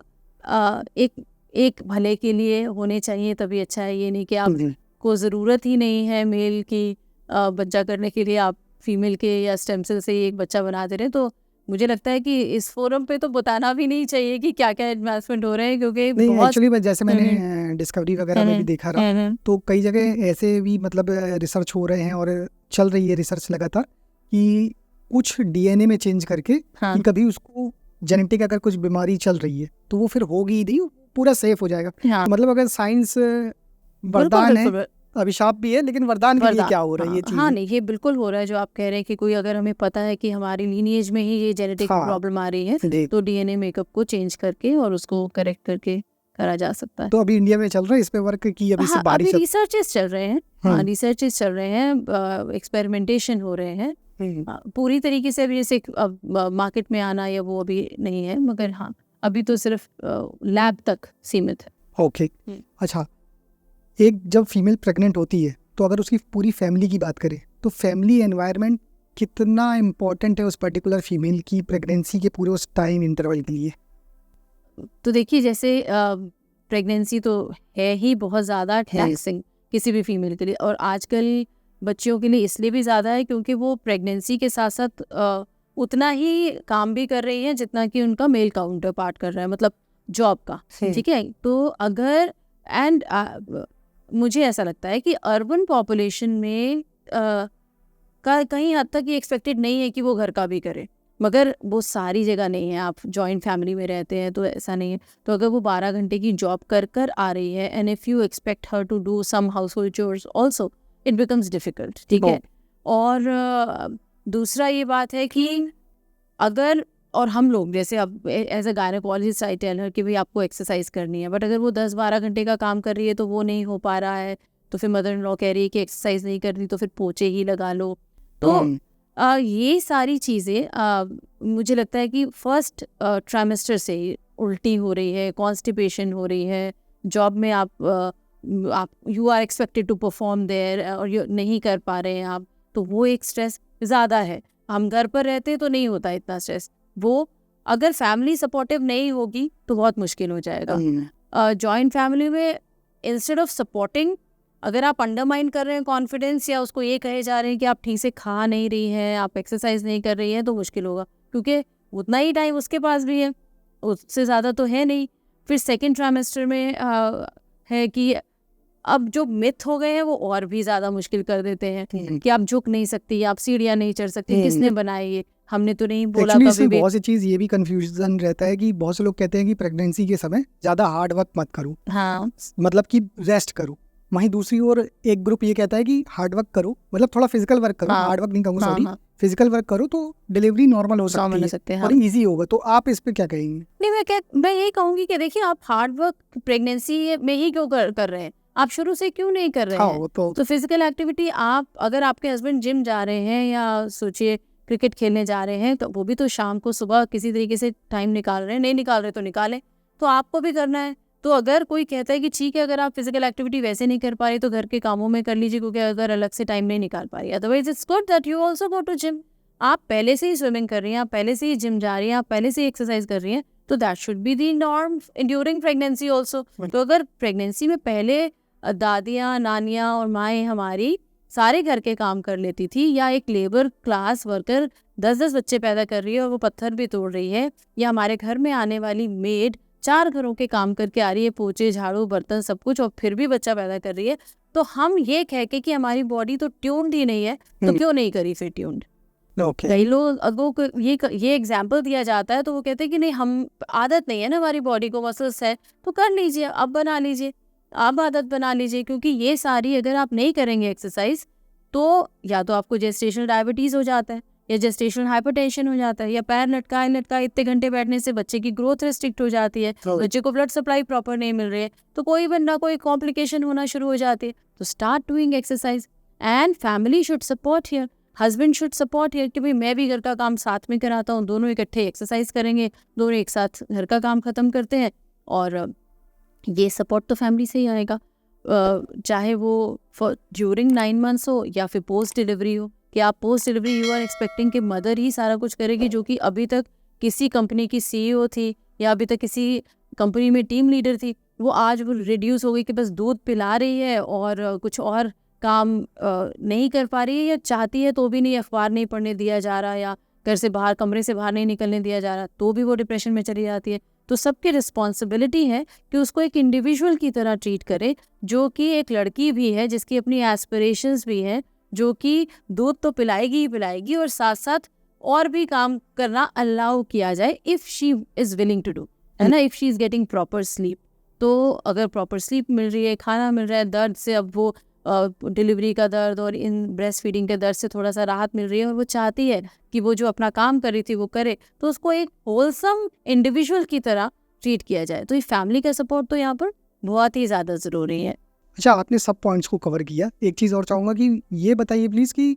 एक भले के लिए होने चाहिए, तभी अच्छा है। ये नहीं कि आप को ज़रूरत ही नहीं है मेल की बच्चा करने के लिए, आप फीमेल के या स्टेम सेल से ही एक बच्चा बना दे रहे हैं। तो मुझे लगता है कि इस फोरम पे तो बताना भी नहीं चाहिए कि क्या क्या एडवांसमेंट हो रहे हैं, क्योंकि एक्चुअली जैसे मैंने डिस्कवरी वगैरह में भी देखा रहा, तो कई जगह ऐसे भी मतलब रिसर्च हो रहे हैं और चल रही है रिसर्च लगातार कि कुछ डीएनए में चेंज करके कि कभी उसको जेनेटिक अगर कुछ बीमारी चल रही है तो वो फिर होगी नहीं, पूरा सेफ हो जाएगा। मतलब अगर साइंस वरदान है, अभिशाप भी है, लेकिन वरदान के लिए क्या हो रहा है ये चीज़? हाँ, नहीं, ये बिल्कुल हो रहा है जो आप कह रहे हैं कि कोई अगर हमें पता है कि हमारी लीनिएज में ही ये जेनेटिक प्रॉब्लम आ रही है, तो डीएनए मेकअप को चेंज करके और उसको करेक्ट करके करा जा सकता है। तो अभी इंडिया में चल रहा है इस पे वर्क की? अभी रिसर्चेस चल रहे हैं, रिसर्चेस चल रहे हैं, एक्सपेरिमेंटेशन हो रहे हैं। पूरी तरीके से अभी जैसे मार्केट में आना या वो अभी नहीं है, मगर हाँ अभी तो सिर्फ लैब तक सीमित है। ओके, अच्छा, एक जब फीमेल प्रेग्नेंट होती है तो अगर उसकी पूरी फैमिली की बात करें तो फैमिली एनवायरनमेंट कितना इम्पोर्टेंट है उस पर्टिकुलर फीमेल की प्रेगनेंसी के पूरे उस टाइम इंटरवल के लिए? तो देखिए जैसे प्रेगनेंसी तो है ही बहुत ज़्यादा टैक्सिंग किसी भी फीमेल के लिए, और आजकल बच्चियों के लिए इसलिए भी ज़्यादा है क्योंकि वो प्रेगनेंसी के साथ साथ उतना ही काम भी कर रही हैं जितना कि उनका मेल काउंटर पार्ट कर रहा है, मतलब जॉब का। ठीक है, तो अगर मुझे ऐसा लगता है कि अर्बन पॉपुलेशन में कहीं हद तक ये एक्सपेक्टेड नहीं है कि वो घर का भी करे, मगर वो सारी जगह नहीं है। आप जॉइंट फैमिली में रहते हैं तो ऐसा नहीं है। तो अगर वो 12 घंटे की जॉब कर आ रही है and if you expect her to do some household chores also, it becomes difficult. ठीक है, और दूसरा ये बात है कि अगर, और हम लोग जैसे अब as a gynaecologist I tell her कि भाई आपको एक्सरसाइज करनी है, बट अगर वो 10-12 घंटे का काम कर रही है तो वो नहीं हो पा रहा है, तो फिर मदर इन लॉ कह रही है कि एक्सरसाइज नहीं कर रही तो फिर पोछे ही लगा लो। तो ये सारी चीज़ें मुझे लगता है कि फर्स्ट ट्राइमेस्टर से ही उल्टी हो रही है, कॉन्स्टिपेशन हो रही है, जॉब में आप you are expected to perform there और नहीं कर पा रहे हैं आप, तो वो एक स्ट्रेस ज़्यादा है। हम घर पर रहते तो नहीं होता इतना स्ट्रेस, वो अगर फैमिली सपोर्टिव नहीं होगी तो बहुत मुश्किल हो जाएगा। जॉइंट फैमिली में इंस्टेड ऑफ सपोर्टिंग, अगर आप अंडरमाइन कर रहे हैं कॉन्फिडेंस या उसको ये कहे जा रहे हैं कि आप ठीक से खा नहीं रही हैं, आप एक्सरसाइज नहीं कर रही हैं, तो मुश्किल होगा, क्योंकि उतना ही टाइम उसके पास भी है, उससे ज़्यादा तो है नहीं। फिर सेकेंड ट्राइमेस्टर में है कि अब जो मिथ हो गए हैं वो और भी ज़्यादा मुश्किल कर देते हैं कि आप झुक नहीं सकती, आप सीढ़ियाँ नहीं चढ़ सकती, किसने बनाई ये, हमने तो नहीं बोला एक्चुअली कभी इसमें भी। बहुत सी चीज़ ये भी कंफ्यूजन रहता है कि बहुत से लोग कहते हैं कि प्रेगनेंसी के समय ज़्यादा हार्ड वर्क मत करो, हाँ मतलब कि रेस्ट करो। वहीं दूसरी ओर एक ग्रुप ये कहता है कि हार्ड वर्क करो, मतलब थोड़ा फिजिकल वर्क करो, हाँ, हार्ड वर्क नहीं कहूँगा, हाँ, सॉरी, हाँ, फिजिकल वर्क करो तो डिलीवरी नॉर्मल हो नॉर्मल हो सकती सकते है हैं, और हाँ। ईजी होगा। तो आप इस पे क्या कहेंगे? नहीं, मैं यही कहूँगी कि देखिए, आप हार्ड वर्क प्रेगनेंसी में ही क्यों कर रहे हैं, आप शुरू से क्यों नहीं कर रहे हाँ, हैं? वो तो तो फिजिकल एक्टिविटी, आप अगर आपके हस्बैंड जिम जा रहे हैं या सोचिए क्रिकेट खेलने जा रहे हैं, तो वो भी तो शाम को सुबह किसी तरीके से टाइम निकाल रहे हैं, नहीं निकाल रहे तो निकालें, तो आपको भी करना है। तो अगर कोई कहता है कि ठीक है, अगर आप फिजिकल एक्टिविटी वैसे नहीं कर पा रही तो घर के कामों में कर लीजिए, क्योंकि अगर अलग से टाइम नहीं निकाल पा रही, otherwise it's good that you also go to gym. आप पहले से ही स्विमिंग कर रही हैं, आप पहले से ही जिम जा रही हैं, आप पहले से ही एक्सरसाइज कर रही हैं, तो that should be the norm during pregnancy also. तो अगर प्रेगनेंसी में पहले दादियाँ, नानियाँ और माएँ हमारी सारे घर के काम कर लेती थी, या एक लेबर क्लास वर्कर 10-10 बच्चे पैदा कर रही है और वो पत्थर भी तोड़ रही है, या हमारे घर में आने वाली मेड 4 घरों के काम करके आ रही है, पोछे, झाड़ू, बर्तन सब कुछ, और फिर भी बच्चा पैदा कर रही है, तो हम ये कह के कि हमारी बॉडी तो ट्यून्ड ही नहीं है, तो क्यों नहीं करी फिर ट्यून्ड? ओके। कई लोग अगर ये एग्जाम्पल दिया जाता है तो वो कहते हैं कि नहीं, हम आदत नहीं है ना हमारी बॉडी को, मसल्स है, तो कर लीजिए, अब बना लीजिए, अब आदत बना लीजिए, क्योंकि ये सारी अगर आप नहीं करेंगे एक्सरसाइज, तो या तो आपको जेस्टेशनल डायबिटीज़ हो जाता है, या जेस्टेशनल हाइपरटेंशन हो जाता है, या पैर लटकाए इतने घंटे बैठने से बच्चे की ग्रोथ रिस्ट्रिक्ट हो जाती है, बच्चे को ब्लड सप्लाई प्रॉपर नहीं मिल रही है, तो कोई बंदा कोई कॉम्प्लिकेशन होना शुरू हो जाती है। तो start doing exercise, and family should support here, husband should support here कि भाई मैं भी घर का काम साथ में कराता हूँ, दोनों इकट्ठे एक्सरसाइज करेंगे, दोनों एक साथ घर का काम खत्म करते हैं, और ये सपोर्ट तो फैमिली से ही आएगा, चाहे वो ड्यूरिंग 9 मंथ्स हो या फिर पोस्ट डिलीवरी हो, कि आप post delivery you are expecting कि मदर ही सारा कुछ करेगी, जो कि अभी तक किसी कंपनी की CEO थी या अभी तक किसी कंपनी में टीम लीडर थी, वो आज वो रिड्यूस हो गई कि बस दूध पिला रही है और कुछ और काम नहीं कर पा रही है, या चाहती है तो भी नहीं, अखबार नहीं पढ़ने दिया जा रहा, या घर से बाहर, कमरे से बाहर नहीं निकलने दिया जा रहा, तो भी वो डिप्रेशन में चली जाती है। तो सबकी रिस्पॉन्सिबिलिटी है कि उसको एक इंडिविजुअल की तरह ट्रीट करे, जो कि एक लड़की भी है, जिसकी अपनी एस्पिरेशंस भी हैं, जो कि दूध तो पिलाएगी ही पिलाएगी, और साथ साथ और भी काम करना अलाउ किया जाए if she is willing to do, है ना, if she is getting proper sleep. तो अगर प्रॉपर स्लीप मिल रही है, खाना मिल रहा है, दर्द से अब वो डिलीवरी का दर्द और इन ब्रेस्ट फीडिंग के दर्द से थोड़ा सा राहत मिल रही है, और वो चाहती है कि वो जो अपना काम कर रही थी वो करे, तो उसको एक होलसम इंडिविजुअल की तरह ट्रीट किया जाए। तो ये फैमिली का सपोर्ट तो यहाँ पर बहुत ही ज़्यादा ज़रूरी है। अच्छा, आपने सब पॉइंट्स को कवर किया। एक चीज़ और चाहूँगा कि ये बताइए प्लीज़ कि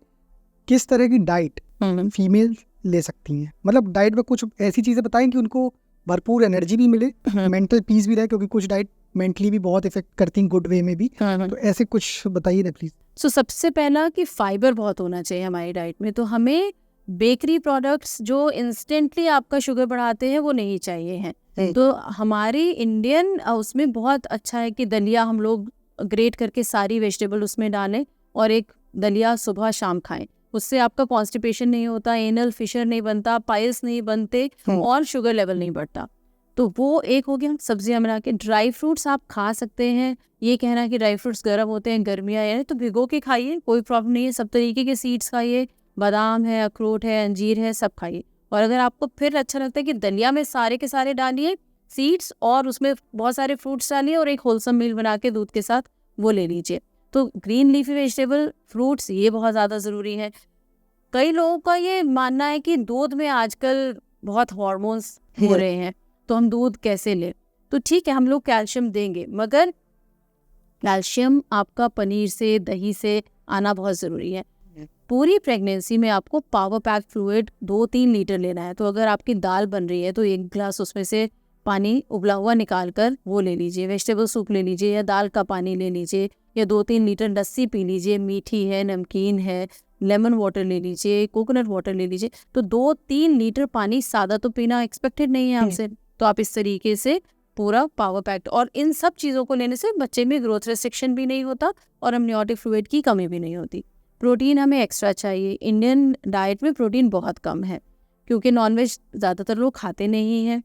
किस तरह की डाइट फीमेल ले सकती हैं, मतलब डाइट में कुछ ऐसी चीज़ें बताएं कि उनको भरपूर एनर्जी भी मिले, मेंटल पीस भी रहे, क्योंकि कुछ डाइट मेंटली भी बहुत इफेक्ट करती हैं, गुड वे में भी। तो ऐसे कुछ बताइए ना प्लीज़। सो सबसे पहला कि फाइबर बहुत होना चाहिए हमारी डाइट में, तो हमें बेकरी प्रोडक्ट्स जो इंस्टेंटली आपका शुगर बढ़ाते हैं वो नहीं चाहिए हैं। तो हमारी इंडियन उसमें बहुत अच्छा है कि दलिया हम लोग ग्रेट करके सारी वेजिटेबल उसमें डालें, और एक दलिया सुबह शाम खाएं, उससे आपका कॉन्स्टिपेशन नहीं होता, एनल फिशर नहीं बनता, पाइल्स नहीं बनते, और शुगर लेवल नहीं बढ़ता। तो वो एक हो गया। सब्जियां बना के, ड्राई फ्रूट्स आप खा सकते हैं, ये कहना कि ड्राई फ्रूट्स गर्म होते हैं, गर्मियाँ है, तो भिगो के खाइए, कोई प्रॉब्लम नहीं है, सब तरीके के सीड्स खाइए, बादाम है, अखरोट है, अंजीर है, सब खाइए। और अगर आपको फिर अच्छा लगता है कि दलिया में सारे के सारे डालिए सीड्स, और उसमें बहुत सारे फ्रूट्स डालिए, और एक होलसम मील बना के दूध के साथ वो ले लीजिए। तो ग्रीन लीफी वेजिटेबल, फ्रूट्स, ये बहुत ज़्यादा ज़रूरी है। कई लोगों का ये मानना है कि दूध में आजकल बहुत हार्मोन्स हो रहे हैं, तो हम दूध कैसे लें? तो ठीक है, हम लोग कैल्शियम देंगे, मगर कैल्शियम आपका पनीर से, दही से आना बहुत ज़रूरी है। पूरी प्रेगनेंसी में आपको पावर पैक फ्लूइड 2-3 लीटर लेना है। तो अगर आपकी दाल बन रही है तो 1 गिलास उसमें से पानी उबला हुआ निकाल कर वो ले लीजिए, वेजिटेबल सूप ले लीजिए, या दाल का पानी ले लीजिए, या 2-3 लीटर लस्सी पी लीजिए, मीठी है, नमकीन है, लेमन वाटर ले लीजिए, कोकोनट वाटर ले लीजिए, तो 2-3 लीटर पानी सादा तो पीना एक्सपेक्टेड नहीं है आपसे। तो आप इस तरीके से पूरा पावर पैक्ड, और इन सब चीज़ों को लेने से बच्चे में ग्रोथ रेस्ट्रिक्शन भी नहीं होता और amniotic फ्लूइड की कमी भी नहीं होती। प्रोटीन हमें एक्स्ट्रा चाहिए। इंडियन डाइट में प्रोटीन बहुत कम है क्योंकि नॉनवेज ज़्यादातर लोग खाते नहीं हैं।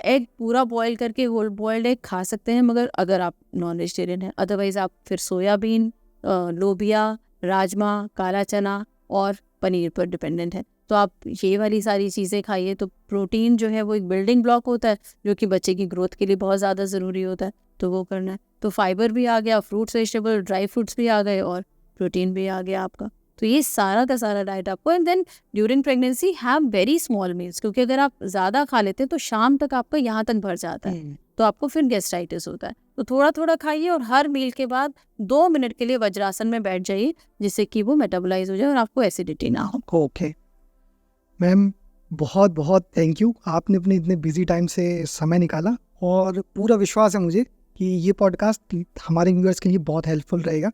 एग पूरा बॉयल करके होल बॉयल्ड एग खा सकते हैं, मगर अगर आप नॉन वेजिटेरियन हैं, अदरवाइज़ आप फिर सोयाबीन, लोबिया, राजमा, काला चना और पनीर पर डिपेंडेंट है। तो आप ये वाली सारी चीज़ें खाइए। तो प्रोटीन जो है वो एक बिल्डिंग ब्लॉक होता है जो कि बच्चे की ग्रोथ के लिए बहुत ज़्यादा ज़रूरी होता है, तो वो करना है। तो फाइबर भी आ गया, फ्रूट्स, वेजिटेबल, ड्राई फ्रूट्स भी आ गए और प्रोटीन भी आ गया आपका। तो ये सारा का सारा डाइट आपको, and then during pregnancy have very small meals, क्योंकि अगर आप ज़्यादा खा लेते हैं तो शाम तक आपका यहाँ तक भर जाता है, तो आपको फिर गैस्ट्राइटिस होता है। तो थोड़ा थोड़ा खाइए और हर मील के बाद 2 मिनट के लिए वज्रासन में बैठ जाइए, जिससे कि वो मेटाबोलाइज हो जाए और आपको एसिडिटी ना हो। ओके मैम, बहुत बहुत थैंक यू, आपने अपने इतने बिजी टाइम से समय निकाला, और पूरा विश्वास है मुझे कि ये पॉडकास्ट हमारे व्यूअर्स के लिए बहुत हेल्पफुल रहेगा।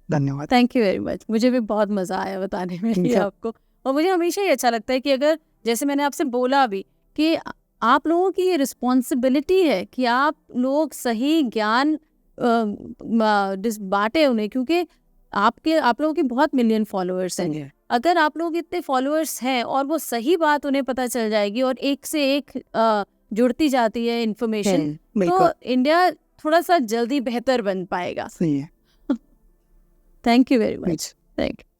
धन्यवाद। थैंक यू वेरी मच, मुझे भी बहुत मज़ा आया बताने में ये आपको। और मुझे हमेशा ही अच्छा लगता है कि अगर, जैसे मैंने आपसे बोला अभी, कि आप लोगों की ये रिस्पॉन्सिबिलिटी है कि आप लोग सही ज्ञान बांटे उन्हें, क्योंकि आप लोगों के बहुत मिलियन फॉलोअर्स हैं। अगर आप लोग इतने फॉलोअर्स हैं और वो सही बात उन्हें पता चल जाएगी और एक से एक जुड़ती जाती है इन्फॉर्मेशन, तो इंडिया थोड़ा सा जल्दी बेहतर बन पाएगा। सही है। Thank you very much. Thank you.